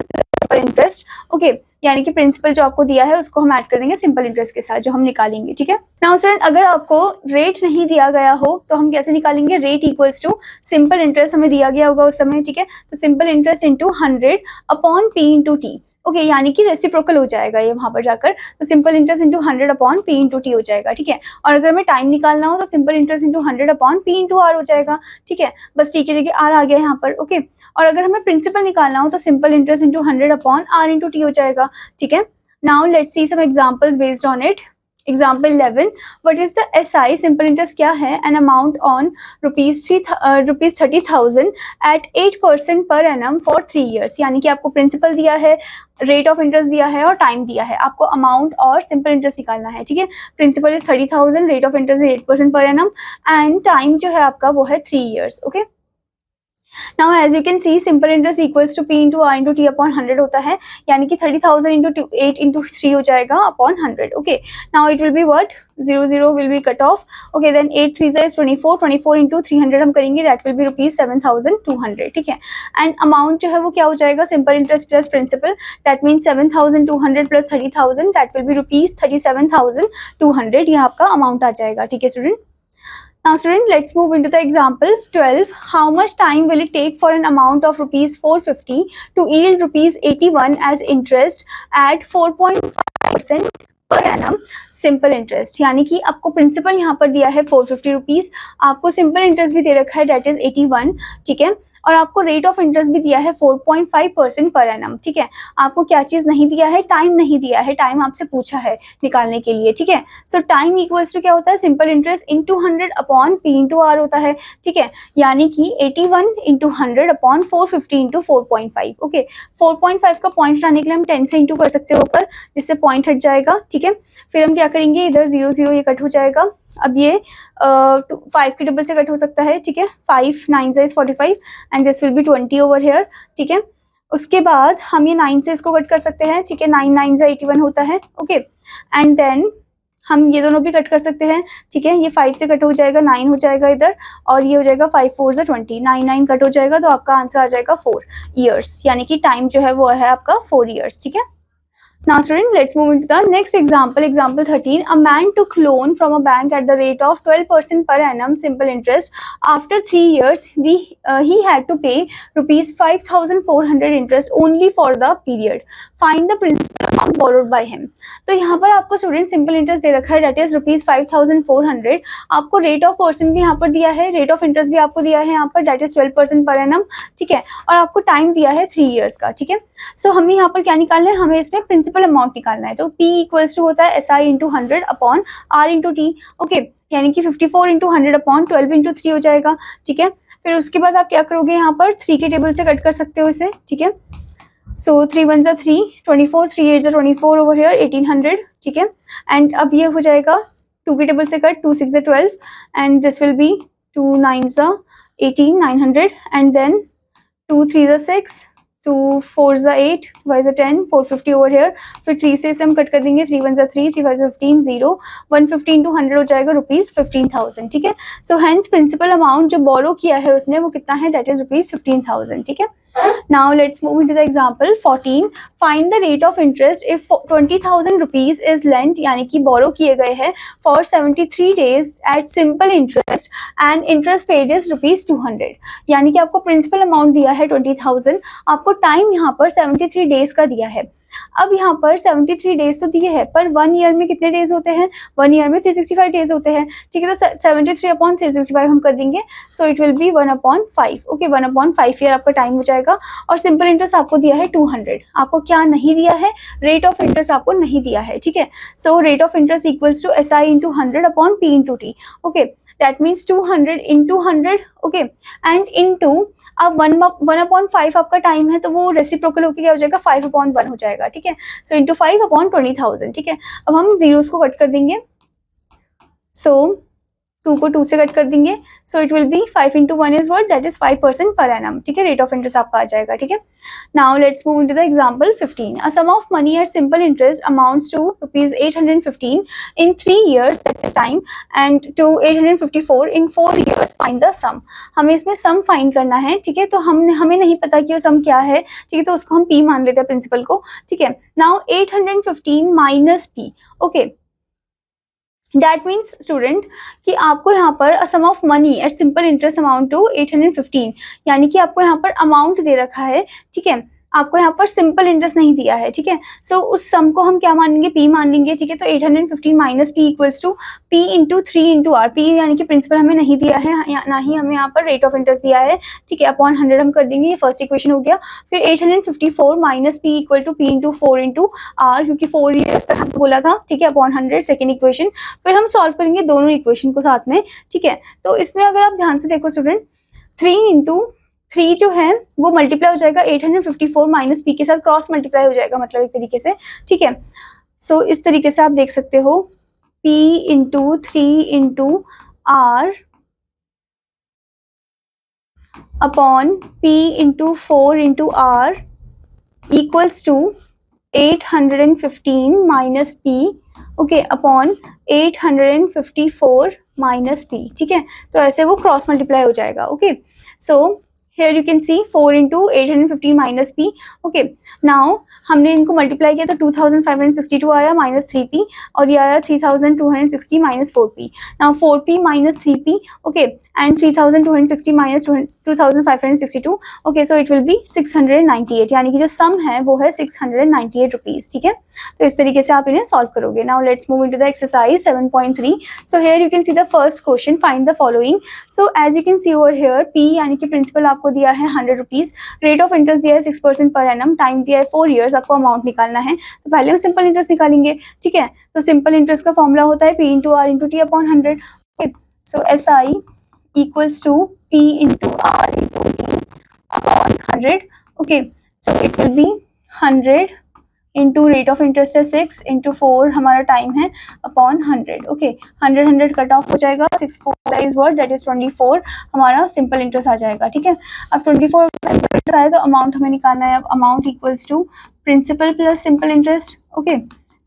इंटरेस्ट, ओके। यानी कि प्रिंसिपल जो आपको दिया है उसको हम ऐड कर देंगे सिंपल इंटरेस्ट के साथ जो हम निकालेंगे, ठीक है। नाउ स्टूडेंट, अगर आपको रेट नहीं दिया गया हो तो हम कैसे निकालेंगे? Rate equals to simple interest हमें दिया गया होगा उस समय, ठीक है। तो simple interest into 100 upon P into T, okay, यानी कि रेसिप्रोकल हो जाएगा ये वहाँ पर जाकर, तो simple interest into 100 upon P into T हो जाएगा, ठीक है। और अगर हमें टाइम निकालना हो तो simple interest into 100 upon P into R हो जाएगा, ठीक है। बस टी की जगह आर आ गया यहाँ पर, ओके। और अगर हमें प्रिंसिपल निकालना हो तो simple interest into 100 upon R into T हो जाएगा, ठीक है। Now let's see some examples based on it. Example 11, what is the SI? Simple interest क्या है? An amount on ₹30,000 eight 8% per annum for 3 years। यानी कि आपको प्रिंसिपल दिया है, रेट ऑफ इंटरेस्ट दिया है और टाइम दिया है, आपको अमाउंट और सिंपल इंटरेस्ट निकालना है, ठीक है। Principal is 30,000, rate of interest is 8% per annum and time जो है आपका वो है 3 years, okay. Now as you can see, simple interest equals to P into R into T upon 100 होता है, यानी कि 30,000 into 8 into 3 हो जाएगा upon 100, okay. Now it will be what? 0 will be cut off, okay. Then 8 3 is 24 into 300 हम करेंगे, that will be ₹7,200, ठीक है। And amount जो है वो क्या हो जाएगा? Simple interest plus principal, that means 7,200 plus 30,000, that will be ₹37,200। ये आपका amount आ जाएगा, ठीक है student. Now student, let's move into the example 12. How much time will it take for an amount of ₹450 to yield ₹81 as interest at 4.5% per annum simple interest? यानी कि आपको प्रिंसिपल यहाँ पर दिया है ₹450, आपको सिंपल इंटरेस्ट भी दे रखा है, डेट इज 81, ठीक है। और आपको रेट ऑफ इंटरेस्ट भी दिया है 4.5% पर एनम, ठीक है। आपको क्या चीज़ नहीं दिया है, टाइम नहीं दिया है, टाइम आपसे पूछा है निकालने के लिए, ठीक है। सो टाइम इक्वल्स टू क्या होता है, simple interest into 100 upon P into R होता है, ठीक है। यानी कि 81 इंटू 100 अपॉन 450 इंटू 4.5, ओके। 4.5 का पॉइंट हटाने के लिए हम 10 से इंटू कर सकते हो ऊपर, जिससे पॉइंट हट जाएगा, ठीक है। फिर हम क्या करेंगे, इधर 0 0 ये कट हो जाएगा। अब ये 5 के डबल से कट हो सकता है, ठीक है। 5 9 is 45 and this will B 20 over here, ठीक है। उसके बाद हम ये 9 से इसको कट कर सकते हैं, ठीक है। 9 9 जा 81 होता है, ओके। एंड देन हम ये दोनों भी कट कर सकते हैं, ठीक है। ये 5 से कट हो जाएगा, 9 हो जाएगा इधर, और ये हो जाएगा 5 4 जा 20, 9 9 कट हो जाएगा, तो आपका आंसर आ जाएगा 4 ईयर्स, यानी कि टाइम जो है वो है आपका 4 ईयर्स, ठीक है। Now student, let's move into the next example. Example 13. A man took loan from a bank at the rate of 12% per annum simple interest. After 3 years, he had to pay rupees 5,400 interest only for the period. Find the principal amount borrowed by him. तो यहाँ पर आपको स्टूडेंट सिंपल इंटरेस्ट दे रखा है, डेट इज रुपीज 5,400। आपको रेट ऑफ पर्सन भी यहाँ पर दिया है, रेट ऑफ इंटरेस्ट भी आपको दिया है यहाँ पर, डेट इज 12% पर एनम, ठीक है। और आपको टाइम दिया है 3 ईयर्स का, ठीक है। सो हमें यहाँ पर क्या निकालना है, हमें इसमें प्रिंसिपल अमाउंट निकालना है। तो P इक्वल्स टू होता है SI into 100 upon R into T, okay. यानी कि 54 इंटू 100 अपॉन 12 इंटू 3 हो जाएगा, ठीक है। फिर उसके बाद आप क्या करोगे, यहाँ पर 3 के टेबल से कट कर सकते हो इसे, ठीक है। सो 3 1 जा 3, 24, 3 8 जा 24 ओवर हियर 1800, ठीक है। एंड अब ये हो जाएगा 2 के टेबल से कट, 2 6 जा 12 एंड दिस विल बी 2 9 जा 18 900 एंड देन 2 3 जा 6, 2 4 जा 8, 5 जा 10, 450 ओवर हियर। फिर 3 से इसे हम कट कर देंगे, 3 1 जा 3, 3 5 जा 15, 0, 150 इंटू 100 हो जाएगा रुपीज 15,000, ठीक है। सो हेंस प्रिंसिपल अमाउंट जो बोरो किया है उसने वो कितना है, डेट इज रुपीज 15,000, ठीक है। Now let's move into the example 14. Find the rate of interest if 20,000 rupees is lent, यानी कि बोरो किए गए हैं for 73 days at simple interest and interest paid is rupees 200. यानी कि आपको प्रिंसिपल अमाउंट दिया है 20,000, आपको टाइम यहाँ पर 73 डेज का दिया है। अब यहाँ पर 73 डेज तो दिए हैं, पर 1 ईयर में कितने डेज होते हैं, 1 ईयर में 365 डेज होते हैं, ठीक है। तो 73 अपॉन 365 हम कर देंगे, सो it will B 1/5, okay. 1/5 year आपका टाइम हो जाएगा। और सिंपल इंटरेस्ट आपको दिया है 200, आपको क्या नहीं दिया है, रेट ऑफ इंटरेस्ट आपको नहीं दिया है, ठीक है। So rate of interest equals to SI into 100 upon P into T, okay. That means 200 into 100, okay, and into अब 1/5 आपका टाइम है, तो वो रेसिप्रोकल होकर क्या हो जाएगा, 5/1 हो जाएगा, ठीक है। सो इंटू 5 अपॉन 20,000, ठीक है। अब हम जीरोस को कट कर देंगे, सो 2 को 2 से कट कर देंगे, सो it will be 5 into 1 is what, that is 5% per annum, ठीक है। रेट ऑफ इंटरेस्ट आपका आ जाएगा, ठीक है। Now let's move into the example 15. A sum of money at simple interest amounts to rupees 815 in 3 years, that is time, and to 854 in 4 years. Find the sum. हमें इसमें सम फाइंड करना है, ठीक है। तो हमें नहीं पता कि वो सम क्या है, ठीक है, तो उसको हम P मान लेते हैं प्रिंसिपल को, ठीक है। Now 815 minus P, okay. That means student कि आपको यहाँ पर a sum of money at simple interest amount to 815, यानी कि आपको यहाँ पर अमाउंट दे रखा है, ठीक है। आपको यहाँ पर सिंपल इंटरेस्ट नहीं दिया है, ठीक है। सो उस सम को हम क्या मान लेंगे, P मान लेंगे, ठीक है। तो 815 minus P equals to P into 3 into R. P यानी कि प्रिंसिपल हमें नहीं दिया है, ना ही हमें यहाँ पर रेट ऑफ इंटरेस्ट दिया है, ठीक है। अपॉन 100 हम कर देंगे, ये फर्स्ट इक्वेशन हो गया। फिर 854 minus P equal to P into 4 into R, क्योंकि 4 ईयर्स तक हमको बोला था, ठीक है, अपॉन 100 सेकेंड इक्वेशन। फिर हम सॉल्व करेंगे दोनों इक्वेशन को साथ में, ठीक है। तो इसमें अगर आप ध्यान से देखो स्टूडेंट, 3 इंटू 3 जो है वो मल्टीप्लाई हो जाएगा 854 माइनस P के साथ, क्रॉस मल्टीप्लाई हो जाएगा, मतलब एक तरीके से, ठीक है। सो इस तरीके से आप देख सकते हो, P into 3 into R upon P into 4 into R equals to 815 minus P, okay, upon 854 minus P, ठीक है। तो ऐसे वो क्रॉस मल्टीप्लाई हो जाएगा, okay. So here you can see 4 into 815 minus P, okay. Now हमने इनको मल्टीप्लाई किया तो 2562 आया माइनस 3P, और ये आया 3260 minus 4P. Now 4P minus 3P, okay, and 3260 minus 2562, okay, so it will be 698, यानी कि जो सम है वो है 698 रुपीज, ठीक है। तो इस तरीके से आप इन्हें सॉल्व करोगे. Now let's move into the exercise 7.3. So here you can see the first question, find the following. So as you can see over here, P यानी कि प्रिंसिपल आपको आपको दिया है 100 रुपीज़, रेट ऑफ इंटरेस्ट दिया है 6% पर एनम, टाइम दिया है 4 ईयर्स, आपको अमाउंट निकालना है। तो पहले हम सिंपल इंटरेस्ट निकालेंगे, ठीक है। तो सिंपल इंटरेस्ट का फॉर्मूला होता है P into R into T upon 100। So S I equals to P into R into T upon 100। Okay, so it will be 100 into rate of interest है 6 इंटू 4 हमारा टाइम है अपॉन 100। ओके, 100 कट ऑफ हो जाएगा, 6 4 इज व्हाट, दैट इज 24 हमारा सिंपल इंटरेस्ट आ जाएगा, ठीक है। अब 24 आए तो अमाउंट हमें निकालना है। अब amount equals to principal plus simple interest. Okay,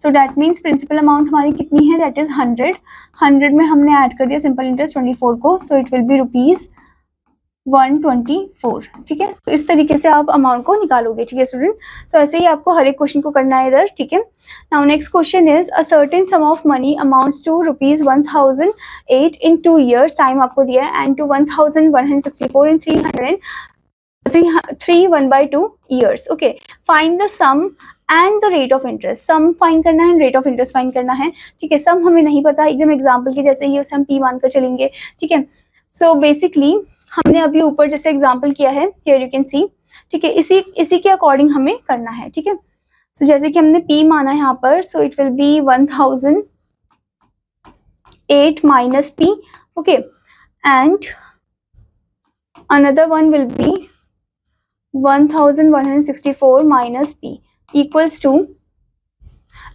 so that means principal amount हमारी कितनी है, दैट इज 100 में हमने ऐड कर दिया सिंपल इंटरेस्ट 24 को, सो इट विल बी रुपीज़ 124, ठीक है। तो इस तरीके से आप अमाउंट को निकालोगे, ठीक है स्टूडेंट। तो ऐसे ही आपको हर एक क्वेश्चन को करना है इधर, ठीक है। Now next question is a certain sum of money amounts to rupees 1008 in 2 years, time आपको दिया है, and to 1164 in 3 1/2 years. Okay, find the sum and the rate of interest. Sum find करना है, रेट ऑफ इंटरेस्ट फाइंड करना है, ठीक है। सम हमें नहीं पता, एकदम एग्जाम्पल के जैसे ही उसे हम P मानकर चलेंगे, ठीक है। सो बेसिकली हमने अभी ऊपर जैसे एग्जाम्पल किया है, हियर यू कैन सी, ठीक है, इसी के अकॉर्डिंग हमें करना है, ठीक है। सो जैसे कि हमने P माना है यहाँ पर, so it will be 1008 minus P, okay, and another one will be 1164 minus P equals to,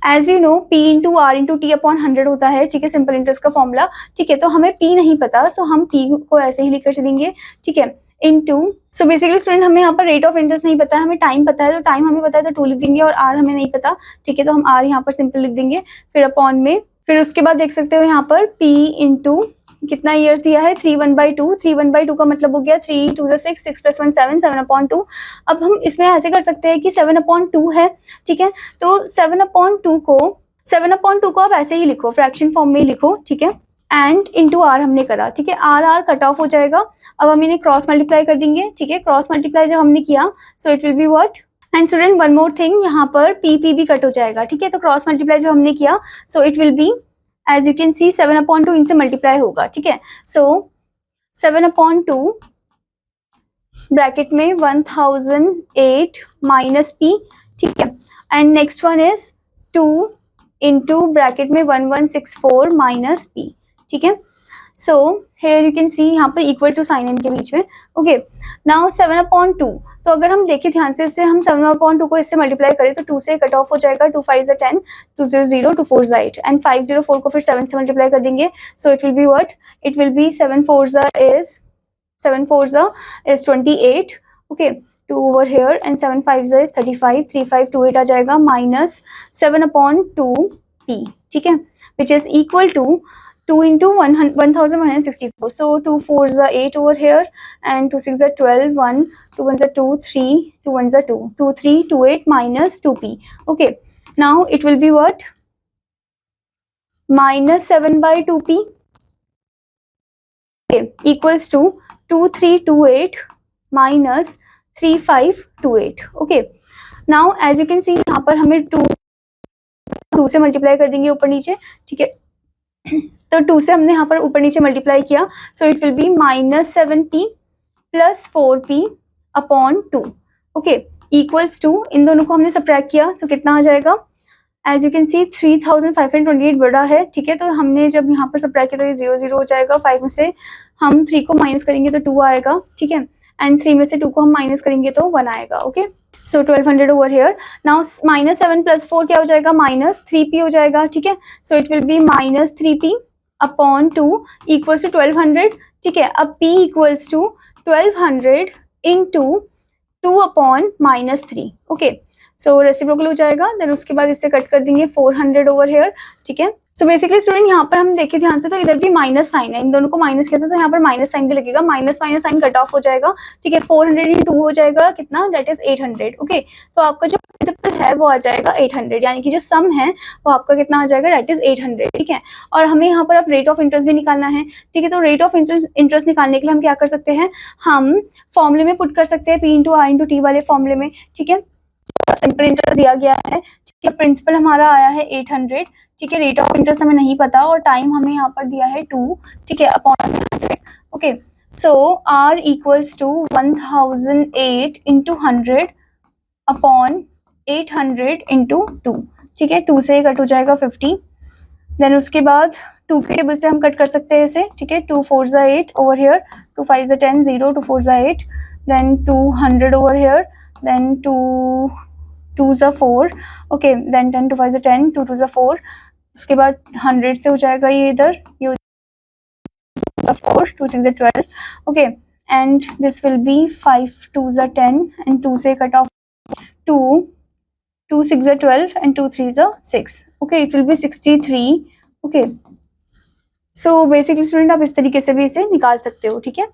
as you know P into R into T upon 100 होता है, ठीक है, सिंपल इंटरेस्ट का फॉर्मूला, ठीक है। तो हमें P नहीं पता, सो हम P को ऐसे ही लिखकर चलेंगे, ठीक है, इनटू, सो बेसिकली स्टूडेंट हमें यहाँ पर रेट ऑफ इंटरेस्ट नहीं पता है, हमें टाइम पता है, तो टाइम हमें पता है तो 2 लिख देंगे, और आर हमें नहीं पता, ठीक है, तो हम आर यहाँ पर सिंपल लिख देंगे, फिर अपॉन में, फिर उसके बाद देख सकते हो यहाँ पर P इंटू कितना ईयर्स दिया है, 3 1/2, 3 1/2 का मतलब हो गया 3 2 6 6 + 1 7 7/2। अब हम इसमें ऐसे कर सकते हैं कि 7/2 है, ठीक है, तो 7/2 को आप ऐसे ही लिखो, फ्रैक्शन फॉर्म में ही लिखो, ठीक है, एंड इंटू आर हमने करा, ठीक है, आर कट ऑफ हो जाएगा। अब हम इन्हें क्रॉस मल्टीप्लाई कर देंगे, ठीक है, क्रॉस मल्टीप्लाई जब हमने किया, so it will be what, and student one more thing, यहाँ पर P भी कट हो जाएगा, ठीक है, तो क्रॉस मल्टीप्लाई जो हमने किया, so it will be, as you can see 7/2 इनसे मल्टीप्लाई होगा, ठीक है। सो 7/2 ब्रैकेट में 1008 माइनस P, ठीक है, and next one is 2 into bracket में 1164 माइनस P, ठीक है। So here you can see यहाँ पर इक्वल टू साइन इनके बीच में, ओके। नाउ 7/2, तो अगर हम देखें ध्यान से, इससे हम 7/2 को इससे मल्टीप्लाई करें तो 2 से कट ऑफ हो जाएगा, 2 5 = 10, 2 0 0, 2 4 8, एंड 504 को फिर 7 से मल्टीप्लाई कर देंगे, सो it will be what, it will B 7 4 is 28, okay, 2 over here, and 7 5 is 35, 3 5 2 8 आ जाएगा, माइनस 7/2 P, ठीक है, which is equal to 2 into 1164. So 2 4s are 8 over here, and 2 6s are 12, 1 2 1s are 2, 3 2 1s are 2, 2 3 2 8 minus 2P. Okay, now it will be what, minus 7/2P, okay, equals to 2328 minus 3528. Okay, now as you can see यहाँ पर हमें 2 से मल्टीप्लाई कर देंगे ऊपर नीचे, ठीक है, तो 2 से हमने यहाँ पर ऊपर नीचे मल्टीप्लाई किया, so it will be minus 7P plus 4P upon 2, okay, equals to, इन दोनों को हमने सब्ट्रैक्ट किया तो कितना आ जाएगा, एज यू कैन सी 3528 बड़ा है, ठीक है, तो हमने जब यहाँ पर सब्ट्रैक्ट किया तो ये 0 0 हो जाएगा, 5 में से हम 3 को माइनस करेंगे तो 2 आएगा, ठीक है, एंड 3 में से 2 को हम माइनस करेंगे तो 1 आएगा, okay. So 1200 over here, now minus 7 plus 4 क्या हो जाएगा, माइनस 3P हो जाएगा, ठीक है, so it will be minus 3P upon 2 equals to 1200, ठीक है। अब P equals to 1200 into 2 upon minus 3, okay, so reciprocal हो जाएगा, देन उसके बाद इससे कट कर देंगे 400 ओवर हियर, ठीक है। सो बेसिकली स्टूडेंट यहाँ पर हम देखें ध्यान से तो इधर भी माइनस साइन है, इन दोनों को माइनस किया था तो यहाँ पर माइनस साइन भी लगेगा, minus minus sign cut off हो जाएगा, ठीक है, 400 × 2 हो जाएगा कितना, दैट इज 800, ओके। तो आपका जो प्रिंसिपल है वो आ जाएगा 800, यानी कि जो सम है वो आपका कितना आ जाएगा, दैट इज 800, ठीक है। और हमें यहाँ पर अब रेट ऑफ इंटरेस्ट भी निकालना है, ठीक है, तो रेट ऑफ इंटरेस्ट निकालने के लिए हम क्या कर सकते हैं, हम फॉर्मूले में पुट कर सकते हैं, P into R into T वाले फॉर्मूले में, ठीक है, सिंपल इंटरेस्ट दिया गया है, ठीक है, प्रिंसिपल हमारा आया है 800, ठीक है, रेट ऑफ इंटरेस्ट हमें नहीं पता और टाइम हमें यहाँ पर दिया है 2, ठीक है, upon 100, okay. So r equals to 1008 into 100 upon 800 into 2, ठीक है, 2 से कट हो जाएगा 50, देन उसके बाद 2 के टेबल से हम कट कर सकते हैं इसे, ठीक है, 2 4 ज़ा 8 ओवर हियर, 2 5 ज़ा 10, 0 2 4 ज़ा 8, देन 200 ओवर हियर, देन 2 2 ज़ा 4, ओके, देन 10 2 5 ज़ा 10, 2 2 ज़ा 4, उसके बाद 100 से हो जाएगा ये इधर, ये 4 2 6 ज़ा 12, okay, and this will be 5 2 ज़ा 10 एंड 2 से कट ऑफ 2 2 6 ज़ा 12 एंड 2 3 ज़ा 6, okay, it will B 63, okay. So basically student आप इस तरीके से भी इसे निकाल सकते हो, ठीक है।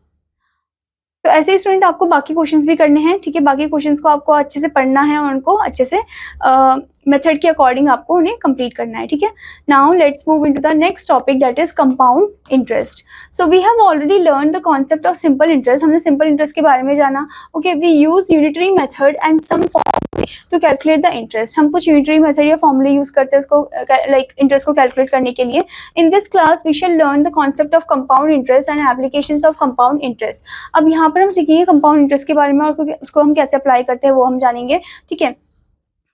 तो ऐसे ही स्टूडेंट आपको बाकी क्वेश्चंस भी करने हैं, ठीक है, बाकी क्वेश्चंस को आपको अच्छे से पढ़ना है और उनको अच्छे से मेथड के अकॉर्डिंग आपको उन्हें कंप्लीट करना है, ठीक है। Now let's move into the next topic that is compound interest. So we have already learn the concept of simple interest, हमने सिंपल इंटरेस्ट के बारे में जाना, okay. We use unitary method and sum to calculate the interest, हम कुछ यूनिटरी मेथड या फॉर्मूले यूज करते हैं उसको लाइक इंटरेस्ट को कैलकुलेट करने के लिए। In this class we shall learn the concept of compound interest and applications of compound interest. अब यहाँ पर हम सीखेंगे कंपाउंड इंटरेस्ट के बारे में और उसको हम कैसे अप्लाई करते हैं वो हम जानेंगे, ठीक है।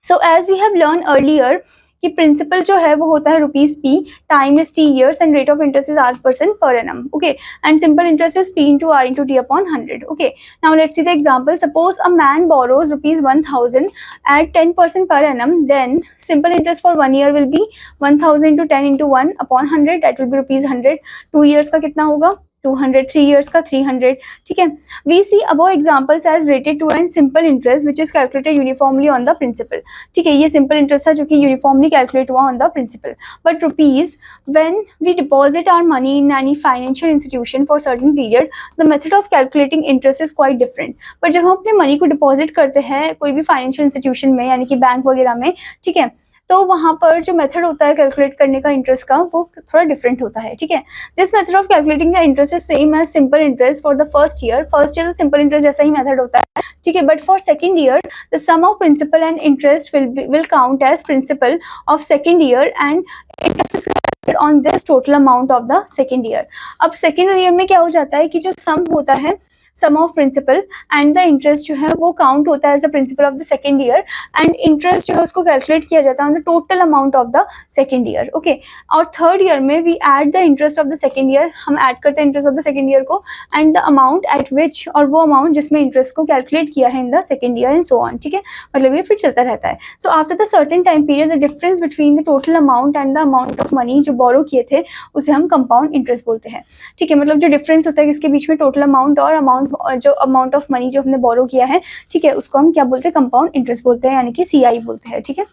So as we have learn earlier कि प्रिंसिपल जो है वो होता है rupees P, time is T years and rate of interest is 8% per annum, okay, and simple interest is P into R into T upon 100, okay. Now let's see the example, suppose a man borrows rupees 1000 at 10% per annum, then simple interest for 1 year will be 1000 into 10 into 1 upon 100, that will B rupees 100। 2 years का कितना होगा 200, 3 ईयर्स का 300, ठीक है। We see above examples as rated to and simple interest which is calculated uniformly on the principal, ठीक है, ये सिंपल इंटरेस्ट था जो कि यूनिफॉर्मली कैलकुलेट हुआ on the principal. But rupees when we deposit our money in any financial institution for certain period, the method of calculating interest is quite different. पर जब हम अपने मनी को डिपॉजिट करते हैं कोई भी फाइनेंशियल इंस्टीट्यूशन में यानी कि बैंक वगैरह में, ठीक है, तो वहाँ पर जो मेथड होता है कैलकुलेट करने का इंटरेस्ट का वो थोड़ा डिफरेंट होता है, ठीक है। This method of calculating the interest is same as simple interest for the first year तो सिंपल इंटरेस्ट जैसा ही मेथड होता है, ठीक है। But for second year the sum of principal and interest will count as principal of second year and interest on this total amount of the second year. अब सेकंड ईयर में क्या हो जाता है कि जो सम होता है sum of principal and the interest जो है वो काउंट होता है as the principal of the second year and interest जो है उसको कैलकुलेट किया जाता है on the total amount of the second year, okay. और थर्ड ईयर में we add the interest of the second year, हम ऐड करते हैं interest of the second year को and the amount at which, और वो अमाउंट जिसमें इंटरेस्ट को कैलकुलेट किया है in the second year and so on, ठीक है, मतलब ये फिर चलता रहता है। So after the certain time period the difference between the total amount and the amount of money जो बोरो किए थे उसे हम कंपाउंड इंटरेस्ट बोलते हैं, ठीक है। मतलब जो डिफरेंस होता है इसके बीच में टोटल अमाउंट और जो अमाउंट ऑफ मनी जो हमने बोरो किया है, ठीक है, उसको हम क्या बोलते हैं कंपाउंड इंटरेस्ट बोलते हैं यानी कि CI बोलते हैं, ठीक है।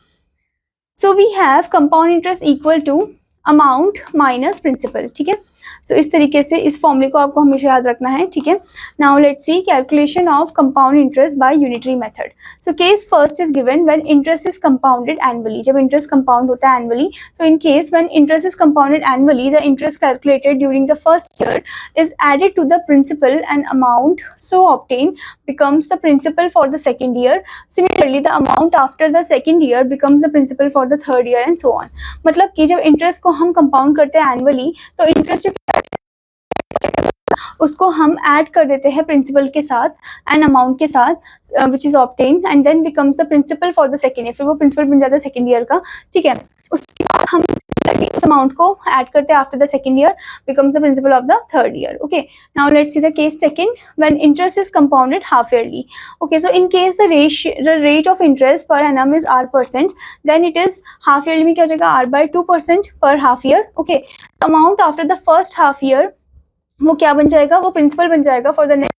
So we have compound interest equal to amount minus principal, ठीक है। सो इस तरीके से इस फॉर्मूले को आपको हमेशा याद रखना है, ठीक है। Now let's C calculation of compound interest bye unitary method. So case first is given when interest is compounded annually, जब इंटरेस्ट कंपाउंड होता है annually. So in case when interest is compounded annually the interest calculated during the first year is added to the principal and amount so obtained becomes the principal for the second year. Similarly, the amount after the second year becomes the principal for the third year and so on. मतलब कि जब इंटरेस्ट को हम कंपाउंड करते हैं एनुअली तो इंटरेस्ट उसको हम ऐड कर देते हैं प्रिंसिपल के साथ एंड अमाउंट के साथ which is obtain and then becomes the principal for the second year, फिर वो प्रिंसिपल बन जाता है सेकेंड ईयर का, ठीक है। उसके बाद हम उस अमाउंट को ऐड करते हैं after the second year becomes the principal of the third year, okay. Now let's see the case second when interest is compounded half yearly, okay. So in case the rate of interest per annum is R%, then it is half yearly में क्या हो जाएगा R/2% per half year, okay. Amount after the first half year वो क्या बन जाएगा, वो प्रिंसिपल बन जाएगा for the next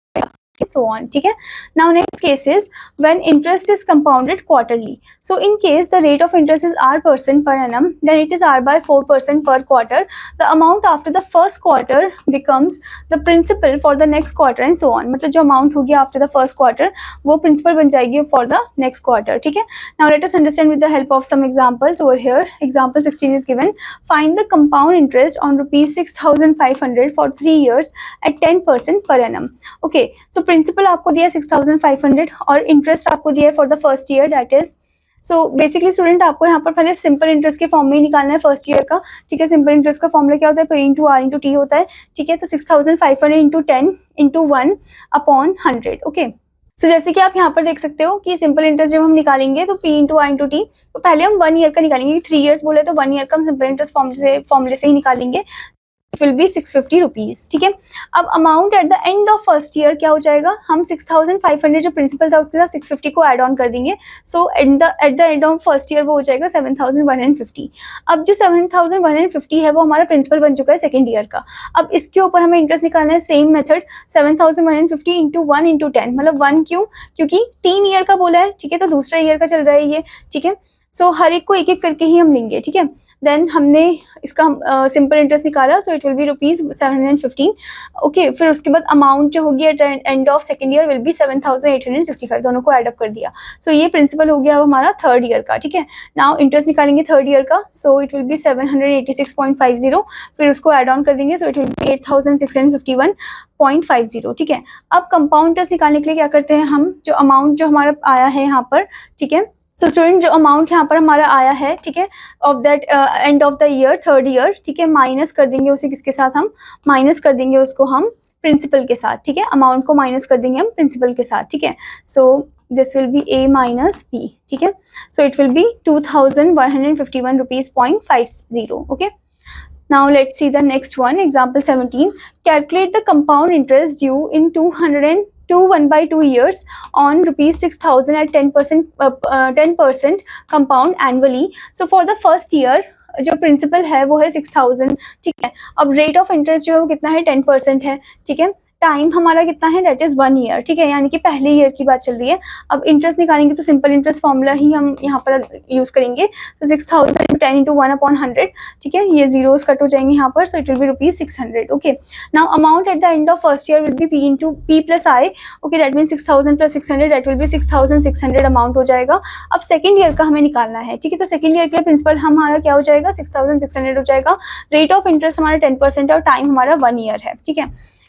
so on, ठीक है। Now next case is when interest is compounded quarterly. So in case the rate of interest is R% per annum, then it is R/4% per quarter. The amount after the first quarter becomes the principal for the next quarter and so on. मतलब जो amount होगी after the first quarter वो principal बन जाएगी for the next quarter, ठीक है। Now let us understand with the help of some examples over here. Example 16 is given. Find the compound interest on rupees 6,500 for 3 years at 10% per annum. Okay, so principal आपको दिया 6,500 और इंटरेस्ट आपको दिया है for the first year that is so basically student आपको यहाँ पर पहले सिंपल इंटरेस्ट के फॉर्म में ही निकालना है फर्स्ट ईयर का, ठीक है। सिंपल इंटरेस्ट का फॉर्मूला क्या होता है, P into R into T होता है, ठीक है। तो 6500 इंटू 10 इंटू 1/100, ओके। सो जैसे कि आप यहाँ पर देख सकते हो कि सिंपल इंटरेस्ट जब हम निकालेंगे तो P into R into T, तो पहले हम 1 ईयर का निकालेंगे, 3 ईयर्स बोले तो 1 ईयर का हम सिंपल इंटरेस्ट फॉर्मूले से ही निकालेंगे, इट विल बी 650 रुपीज, ठीक है। अब amount at the end of first year क्या हो जाएगा, हम 6500 जो प्रिंसिपल था उसके साथ 650 को ऐड ऑन कर देंगे, so at the end of first year वो हो जाएगा 7150। अब जो 7150 है वो हमारा प्रिंसिपल बन चुका है सेकेंड ईयर का। अब इसके ऊपर हमें इंटरेस्ट निकालना है, सेम मेथड 7150 इंटू 1 इंटू 10, मतलब 1 क्यों, क्योंकि 3 ईयर का बोला है, ठीक है, तो दूसरा ईयर का चल रहा है ये, ठीक है। सो हर एक को एक एक करके ही हम लेंगे, ठीक है। देन हमने इसका सिंपल इंटरेस्ट निकाला, so it will be ₹715, okay. फिर उसके बाद अमाउंट जो होगी at end of second year will be 7865, दोनों को ऐडअप कर दिया, सो ये प्रिंसिपल हो गया अब हमारा थर्ड ईयर का, ठीक है। नाउ इंटरेस्ट निकालेंगे थर्ड ईयर का, सो इट विल बी 786.50, फिर उसको ऐड ऑन कर देंगे, सो इट विल बी 8651.50, ठीक है। अब कंपाउंड इंटरेस्ट निकालने के लिए क्या करते हैं हम, जो अमाउंट जो हमारा आया है यहाँ पर, ठीक है। सो स्टूडेंट जो अमाउंट यहाँ पर हमारा आया है, ठीक है, of that end of the year third year, ठीक है, माइनस कर देंगे उसे किसके साथ, हम माइनस कर देंगे उसको हम प्रिंसिपल के साथ, ठीक है। अमाउंट को माइनस कर देंगे हम प्रिंसिपल के साथ, ठीक है। So this will B A minus P, ठीक है। So it will B 2151 rupees .50, okay. Now let's see the next one, example 17. Calculate the compound interest due in 1/2 years on ₹6,000 at 10% compound annually. So for the first year जो प्रिंसिपल है वो है 6000, ठीक है। अब रेट ऑफ इंटरेस्ट जो है वो कितना है, 10% है, ठीक है। टाइम हमारा कितना है, दैट इज 1 ईयर, ठीक है, यानी कि पहले ईयर की बात चल रही है। अब इंटरेस्ट निकालेंगे तो सिंपल इंटरेस्ट फॉर्मूला ही हम यहाँ पर यूज करेंगे, तो 6000 × 10 × 1/100, ठीक है। ये जीरोस कट हो जाएंगे यहाँ पर, so it will B ₹600, okay. Now amount at the end of first year will B P into P plus I, okay, that mean 6000 + 600, that will B 6600 amount हो जाएगा। अब सेकेंड ईयर का हमें निकालना है, ठीक है। तो सेकेंड ईयर के लिए प्रिंसिपल हमारा क्या हो जाएगा, 6600 हो जाएगा। रेट ऑफ इंटरेस्ट हमारा 10% है और टाइम हमारा 1 ईयर है, ठीक है,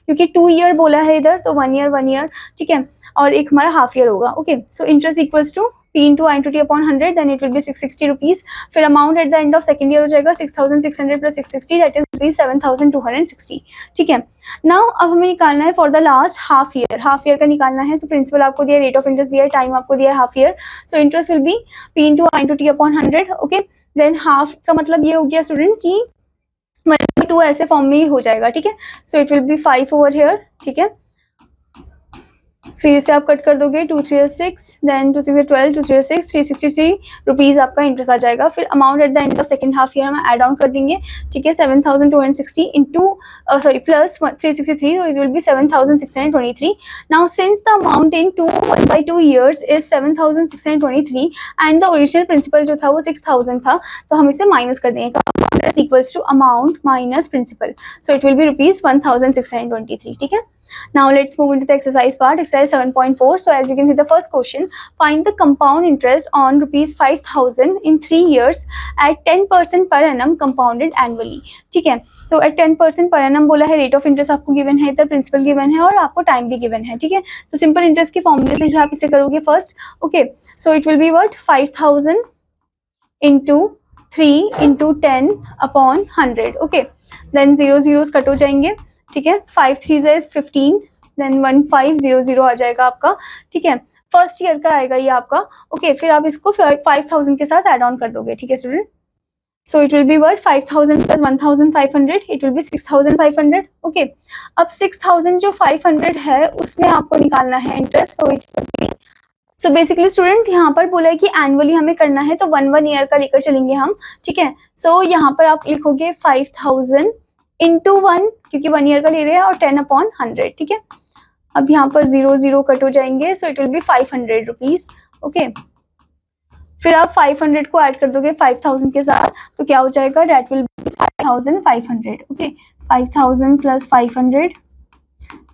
क्योंकि 2 ईयर बोला है इधर, तो 1 ईयर, ठीक है, और एक हमारा हाफ ईयर होगा, okay. So interest equals to P into I into T upon 100, then it will be 660 rupees. फिर amount at the end of second year हो जाएगा 6600 + 660, दैट इज 7260, ठीक है। नाउ अब हमें निकालना है for the last half year, half year का निकालना है। सो प्रिंसिपल आपको दिया, रेट ऑफ इंटरेस्ट दिया है, टाइम आपको दिया है half year, so interest will be P into I into T upon 100, okay. Than half का मतलब ये हो गया स्टूडेंट की 1/2 ऐसे फॉर्म में ही हो जाएगा, ठीक है। So it will be 5 over here, ठीक है। फिर इसे आप कट कर दोगे, 2 3 6, देन 2 6 12, 2 3 6, 363 रुपीज आपका इंटरेस्ट आ जाएगा। फिर amount at the end of second half year हम ऐड ऑन कर देंगे, ठीक है, 7260 into plus 363, so it will be 7623. Now since the amount in 1/2 years is 7623 and the original principal जो था वो 6000 था, तो हम इसे माइनस कर देंगे, equals to amount minus principal, so it will be ₹1623, ठीक है। Now let's move into the exercise part, exercise 7.4. So as you can see the first question, find the compound interest on ₹5000 in 3 years at 10% per annum compounded annually, ठीक है। तो at 10% per annum बोला है, रेट ऑफ इंटरेस्ट आपको गिवन है, इधर प्रिंसिपल गिवन है और आपको टाइम भी गिवन है, ठीक है। तो सिंपल इंटरेस्ट के फॉर्मूले से ही आप इसे करोगे first, okay. So it will be what, 5000 into 3 into 10 upon 100, okay. Then zeros cut हो जाएंगे, ठीक है। 5 3 इज 15, देन 1500 आ जाएगा आपका, ठीक है। फर्स्ट ईयर का आएगा ये आपका, ओके। फिर आप इसको 5000 के साथ ऐड ऑन कर दोगे, ठीक है student. So it will be what, 5000 + 1500, it will B 6500, okay. अब 6000 जो 500 है उसमें आपको निकालना है इंटरेस्ट, तो it will B, so basically student यहाँ पर बोला है कि एनुअली हमें करना है, तो 1 ईयर का लेकर चलेंगे हम, ठीक है। सो यहाँ पर आप लिखोगे 5000 इंटू 1, क्योंकि 1 ईयर का ले रहे हैं, और 10 अपॉन 100, ठीक है। अब यहाँ पर 0 कट हो जाएंगे, सो it will B 500 rupees, okay. फिर आप 500 को ऐड कर दोगे 5000 के साथ, तो क्या हो जाएगा, that will be 5500, okay. 5000 + 500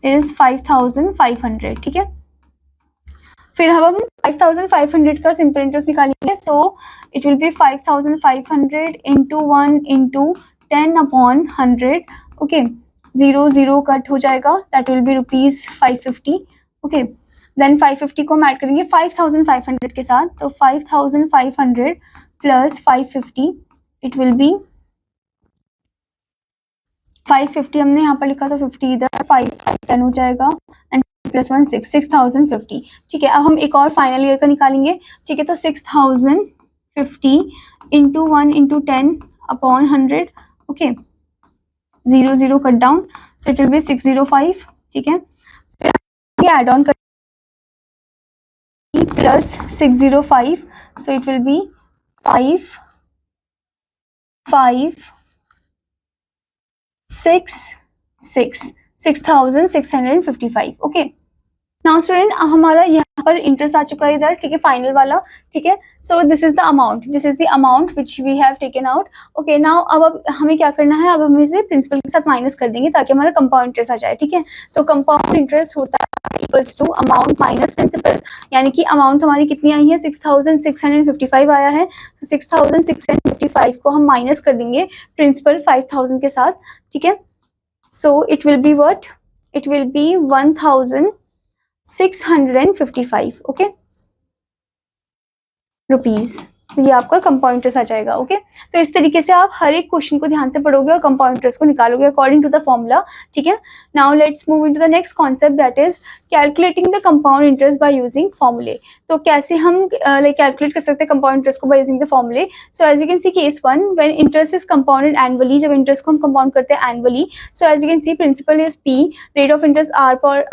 is 5500, ठीक है। फिर हम 5500 का सिंपल इंटरेस्ट निकालेंगे, so it will be 5500 into 1 into 10 upon 100, okay. 0 cut हो जाएगा, that will be ₹550, okay. Then 550 को हम ऐड करेंगे 5500 के साथ, तो 5500 प्लस 550 इट विल बी 550 हमने यहाँ पर लिखा, तो 50 इधर, 5 10 हो जाएगा एंड प्लस 1 6 6050। ठीक है, अब हम एक और फाइनल ईयर का निकालेंगे। ठीक है, तो 6050 into 1 into 10 upon 100। Okay, 0 0 cut down, so it will B 605। ठीक है, फिर ऐड ऑन कर plus 605, so it will be 5 5 6 6 6655। Okay, now student हमारा यहाँ पर इंटरेस्ट आ चुका है इधर। ठीक है, फाइनल वाला। ठीक है, so this is the amount, this is the amount which we have taken out. Okay, now अब हमें क्या करना है, अब हम इसे प्रिंसिपल के साथ माइनस कर देंगे ताकि हमारा कंपाउंड इंटरेस्ट आ जाए। ठीक है, तो कंपाउंड इंटरेस्ट होता है equals to amount minus principal, यानी कि अमाउंट हमारी कितनी आई है, 6655 आया है, तो 6655 को हम माइनस कर देंगे प्रिंसिपल 5000 के साथ। ठीक है, so it will be what, it will B 1655 okay rupees. तो ये आपका कंपाउंड इंटरेस्ट आ जाएगा। ओके, तो इस तरीके से आप हर एक क्वेश्चन को ध्यान से पढ़ोगे और कंपाउंड इंटरेस्ट को निकालोगे अकॉर्डिंग टू द फॉर्मूला। ठीक है, now let's move into the next concept, that is calculating the compound interest by using फॉर्मूले। तो कैसे हम कैलकुलेट कर सकते हैं कंपाउंड इंटरेस्ट को बाय यूजिंग द फॉर्मूले। So as you can see case 1, when interest is compounded annually, जब इंटरेस्ट को हम कंपाउंड करते हैं annually, so as you can see principal is P, rate of interest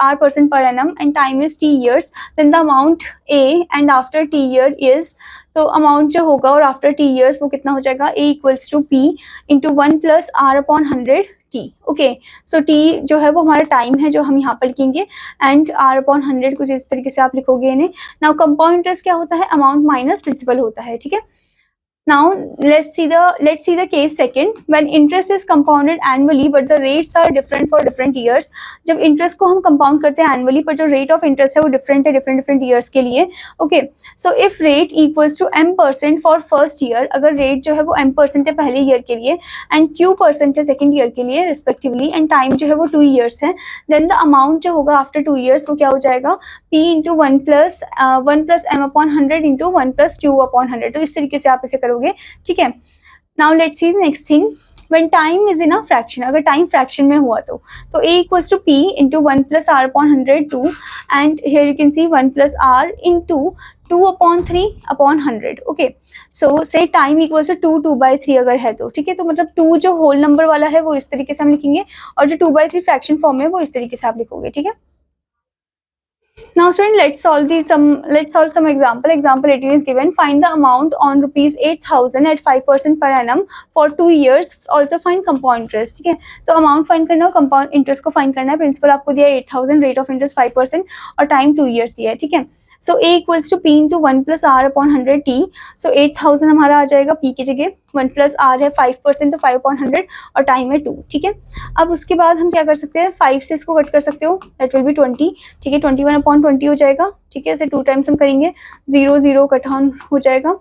R% per annum and time is T years, then the amount A and after T year is, तो अमाउंट जो होगा और आफ्टर T years वो कितना हो जाएगा, A equals to P into 1 plus R upon 100 T। Okay, so T जो है वो हमारा टाइम है जो हम यहाँ पर लिखेंगे एंड R अपॉन 100 कुछ इस तरीके से आप लिखोगे इन्हें। नाउ कंपाउंड इंटरेस्ट क्या होता है, अमाउंट माइनस प्रिंसिपल होता है। ठीक है, now let's see the case second, when interest is compounded annually but the rates are different for different years। जब इंटरेस्ट को हम कंपाउंड करते हैं एनुअली पर जो रेट ऑफ इंटरेस्ट है वो डिफरेंट है डिफरेंट ईयर्स के लिए। Okay, so if rate equals to M% for first year, अगर रेट जो है वो M% है पहले ईयर के लिए एंड Q% है सेकेंड ईयर के लिए रिस्पेक्टिवली, एंड टाइम जो है वो 2 years है, देन द अमाउंट जो होगा आफ्टर 2 years वो क्या हो जाएगा, P into 1 plus M upon 100 into 1 plus Q upon 100। तो इस तरीके से आप इसे करोगे। ठीक है, now let's see next thing, when time is in a fraction, अगर टाइम फ्रैक्शन में हुआ तो A equals to P into 1 plus R upon 100 2 and here you can see 1 plus R into 2 upon 3 upon 100। Okay, so say time equals to 2/3 अगर है तो। ठीक है, तो मतलब 2 जो होल नंबर वाला है वो इस तरीके से हम लिखेंगे और जो 2/3 फ्रैक्शन फॉर्म है वो इस तरीके से आप लिखोगे। ठीक है, now student let's solve some example. Example 18 is given, find the amount on rupees 8000 at 5% per annum for 2 years, also find compound interest। ठीक है, तो अमाउंट फाइंड करना है और कंपाउंड इंटरेस्ट को फाइंड करना है। प्रिंसिपल आपको दिया है 8000, रेट ऑफ इंटरेस्ट 5% और टाइम 2 years दिया है। ठीक है, so A equals to P into 1 plus R upon 100 T, so 8000 हमारा आ जाएगा P की जगह, 1 प्लस R है 5% तो 5 अपॉन 100 और टाइम है 2। ठीक है, अब उसके बाद हम क्या कर सकते हैं, 5 से इसको कट कर सकते हो, दैट विल बी 20। ठीक है, 21 अपॉन 20 हो जाएगा। ठीक है, इसे 2 टाइम्स हम करेंगे, 0 0 कट ऑन हो जाएगा,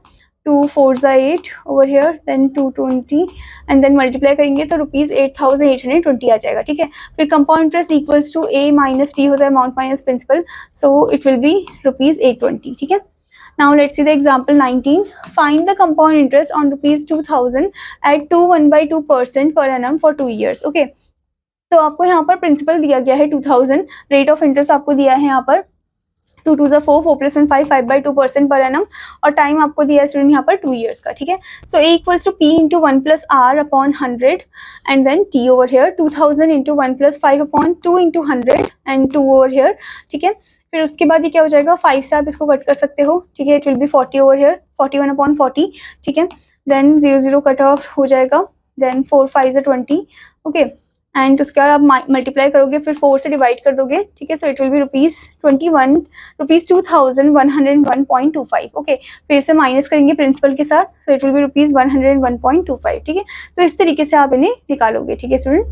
2 4 8 over here, then 220 and then multiply करेंगे तो रुपीज़ 8820 आ जाएगा। ठीक है, फिर compound interest equals to A minus P होता है amount minus principal, so it will be rupees 820। ठीक है, now let's see the example 19, find the compound interest on rupees 2000 at 1/2% per annum for 2 years। Okay, तो आपको यहाँ पर प्रिंसिपल दिया गया है 2000, रेट ऑफ इंटरेस्ट आपको दिया है यहाँ पर 2 2 4 4 प्लस 1 5 5/2% पर एनम और टाइम आपको दिया है स्टूडेंट यहाँ पर 2 years का। ठीक है, so A equals to P into 1 plus R upon 100 and then T over here, 2000 into 1 plus 5 upon 2 into 100 and 2 over here. ठीक है, फिर उसके बाद ये क्या हो जाएगा, 5 से आप इसको कट कर सकते हो। ठीक है, it will B 40 over here, 41 upon 40। ठीक है, देन 0 0 कट ऑफ हो जाएगा, देन 4 5 20। ओके, एंड उसके बाद आप मल्टीप्लाई करोगे, फिर 4 से डिवाइड कर दोगे। ठीक है, so it will be rupees 21,2101.25। Okay, फिर से माइनस करेंगे प्रिंसिपल के साथ, सो इट विल बी रुपीज़ 101.25। ठीक है, तो इस तरीके से आप इन्हें निकालोगे। ठीक है student,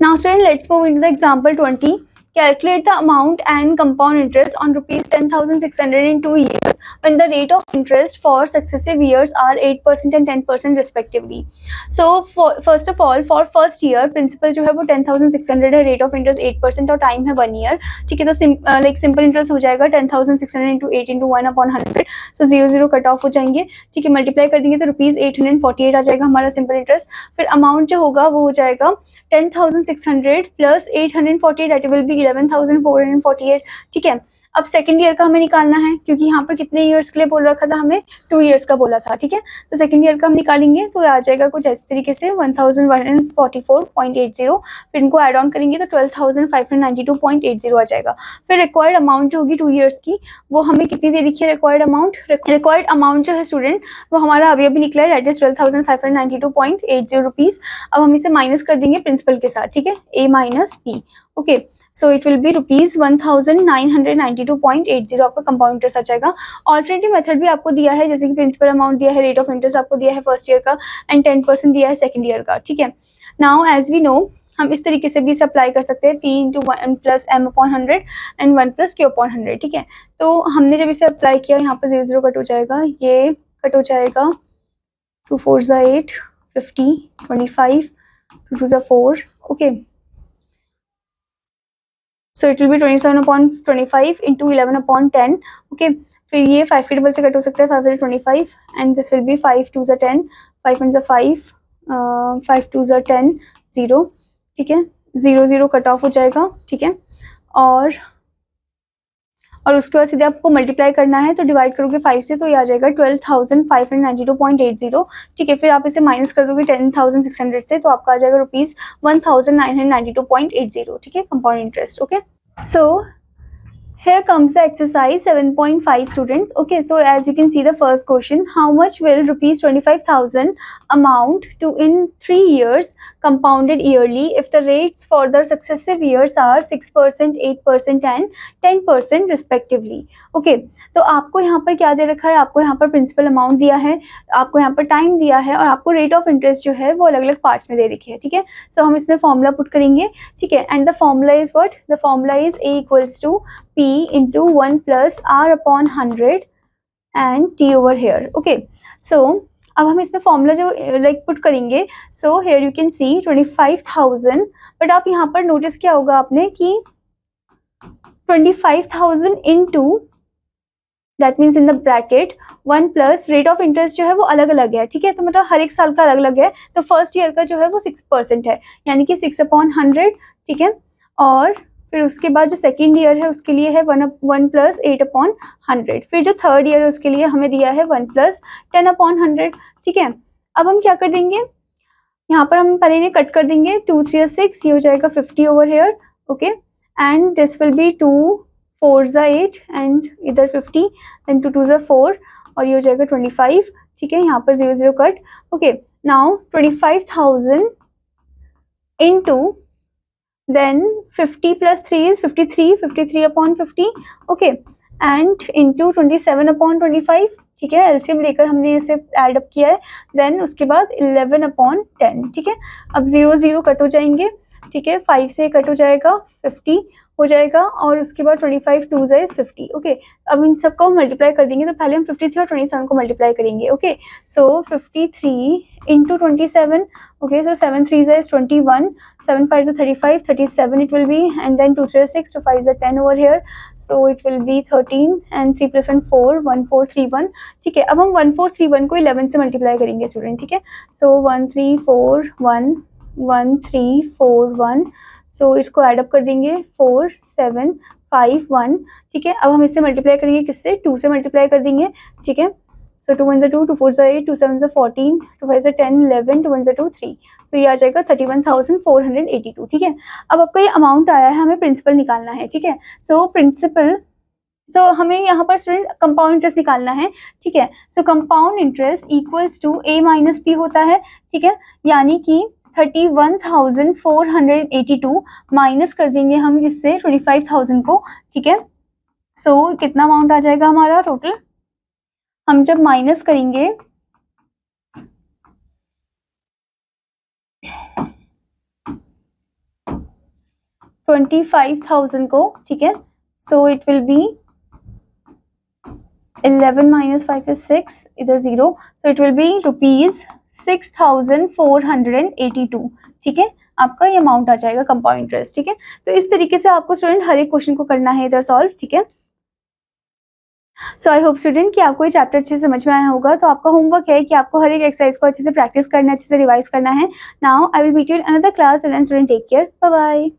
now student let's move into the example 20, calculate the amount and compound interest on ₹10,600 in 2 years when the rate of interest for successive years are 8% and 10% respectively. So first of all, for first year principal जो है वो 10,600 है, rate of interest 8% और time है 1 year. ठीक है, तो like simple interest हो जाएगा 10,600 into 8 into 1/100. So 0 cut off हो जाएंगे. ठीक है, मल्टीप्लाई कर देंगे तो ₹848 आ जाएगा हमारा सिंपल इंटरेस्ट. फिर अमाउंट जो होगा वो हो जाएगा 10,600 प्लस 848 दैट विल बी 11,448. ठीक है, अब सेकंड ईयर का हमें निकालना है क्योंकि यहाँ पर कितने ईयर्स के लिए बोल रखा था हमें, 2 ईयर्स का बोला था. ठीक है, तो सेकंड ईयर का हम निकालेंगे तो आ जाएगा कुछ इस तरीके से 1144.80. फिर इनको ऐड ऑन करेंगे तो 12,592.80 आ जाएगा. फिर रिक्वायर्ड अमाउंट जो होगी 2 ईयर्स की वो हमें कितनी दे रखी है रिक्वायर्ड अमाउंट जो है स्टूडेंट वो हमारा अभी निकला है, दैट इज 12,592.80 रुपीज़. अब हम इसे माइनस कर देंगे प्रिंसिपल के साथ. ठीक है, A minus P. Okay, so it will B ₹1,992.80 आपका कंपाउंड इंटरेस्ट आ जाएगा. ऑल्टरनेटिव मेथड भी आपको दिया है, जैसे कि प्रिंसिपल अमाउंट दिया है, रेट ऑफ इंटरेस्ट आपको दिया है फर्स्ट ईयर का एंड 10% दिया है सेकंड ईयर का. ठीक है, नाउ एज वी नो हम इस तरीके से भी इसे अप्लाई कर सकते हैं, P into 1 plus M/100 and 1 plus Q/100. ठीक है, तो हमने जब इसे अप्लाई किया यहाँ पर 0 कट हो जाएगा, ये कट हो जाएगा, 2 4 ज़ा 8, 50, 25, 2 2 ज़ा 4. Okay, so it will be 27/25 into 11/10. okay, फिर ये 5 के डबल से कट हो सकता है, 5 से 25 एंड दिस विल बी 5 2 ज़ा 10, 5 1 ज़ा 5, 5 2 ज़ा 10, 0. ठीक है, 0 कट ऑफ हो जाएगा. ठीक है, और उसके बाद सीधे आपको मल्टीप्लाई करना है तो डिवाइड करोगे 5 से तो ये आ जाएगा 12,592.80. ठीक है, फिर आप इसे माइनस कर दोगे 10,600 से तो आपका आ जाएगा ₹1,992.80. ठीक है, compound interest. Okay, so here comes the exercise 7.5 students. Okay, so as you can see the first question, how much will ₹25,000 amount to in 3 years compounded yearly if the rates for the successive years are 6%, 8% and 10% respectively. Okay, तो आपको यहाँ पर क्या दे रखा है, आपको यहाँ पर प्रिंसिपल अमाउंट दिया है, आपको यहाँ पर टाइम दिया है और आपको रेट ऑफ इंटरेस्ट जो है वो अलग अलग पार्ट्स में दे रखी है. ठीक है, सो हम इसमें फॉर्मूला पुट करेंगे. ठीक है, and the formula is what, the formula is A equals to P into 1 plus R/100 and T over here. Okay, so अब हम इसमें फॉर्मूला जो लाइक पुट करेंगे. सो here you can C 25,000, but आप यहाँ पर नोटिस किया होगा आपने कि 25,000 into that means in the bracket 1 plus rate of interest जो है वो अलग अलग है. ठीक है, तो मतलब हर एक साल का अलग अलग है. तो फर्स्ट ईयर का जो है वो 6% है, यानी कि 6/100. ठीक है, और फिर उसके बाद जो सेकेंड ईयर है उसके लिए है 1 प्लस 8/100. फिर जो थर्ड ईयर है उसके लिए हमें दिया है 1 प्लस 10/100. ठीक है, अब हम क्या कर देंगे, यहाँ पर हम पहले इन्हें कट कर देंगे, 2 3 6, ये हो जाएगा 50 over here. Okay, and this will be 2 4 ज़ा 8 एंड इधर 50, देन 2 2 ज़ा 4 और ये हो जाएगा 25. ठीक है, यहाँ पर 0 cut. Okay, now 25,000 into then 50 plus 3 is 53/50. okay, and into 27/25. ठीक है, एलसीएम लेकर हमने इसे ऐड अप किया है. देन उसके बाद 11/10. ठीक है, अब 0 कट हो जाएंगे. ठीक है, 5 से कट हो जाएगा, 50 हो जाएगा और उसके बाद 25 2 ज़ा 50. ओके, अब इन सबको मल्टीप्लाई कर देंगे तो पहले हम 53 और 27 को मल्टीप्लाई करेंगे. Okay, so 53 into 27. okay, so 7 3 is 21, 7 5 is 35, 37 it will be, and then 2 3 is 6, 2 5 is 10 over here, so it will be 13 and 3 plus 1 4, 1431. ठीक है, अब हम 1431 को 11 से मल्टीप्लाई करेंगे स्टूडेंट. ठीक है, सो 1341 1341, सो इसको ऐड अप कर देंगे 4 7 5 1. ठीक है, अब हम इससे मल्टीप्लाई करेंगे किससे, 2 से मल्टीप्लाई कर देंगे. ठीक है, so 2 1 2, 2 4 8, 2 7 14, 2 5 10, 11, 2 1 2 3. सो ये आ जाएगा 31,482. ठीक है, अब आपका ये अमाउंट आया है, हमें प्रिंसिपल निकालना है. ठीक है, सो प्रिंसिपल, सो हमें यहाँ पर स्टूडेंट कंपाउंड इंटरेस्ट निकालना है. ठीक है, so compound interest equals to A minus P होता है. ठीक है, यानी कि 31,482 माइनस कर देंगे हम इससे 25,000 को. ठीक है, सो कितना अमाउंट आ जाएगा हमारा टोटल, हम जब माइनस करेंगे 25,000 को, ठीक है, so it will B 11 minus 5 is 6, इधर 0, सो इट विल बी ₹6,482, ठीक है, आपका ये अमाउंट आ जाएगा कंपाउंड इंटरेस्ट, ठीक है। तो इस तरीके से आपको स्टूडेंट हर एक क्वेश्चन को करना है इधर सॉल्व, ठीक है। सो आई होप स्टूडेंट कि आपको ये चैप्टर अच्छे से समझ में आया होगा। तो आपका होमवर्क है कि आपको हर एक एक्सरसाइज को अच्छे से प्रैक्टिस करना है, अच्छे से रिवाइज करना है। Now I will meet you in another class, and student take care, bye bye.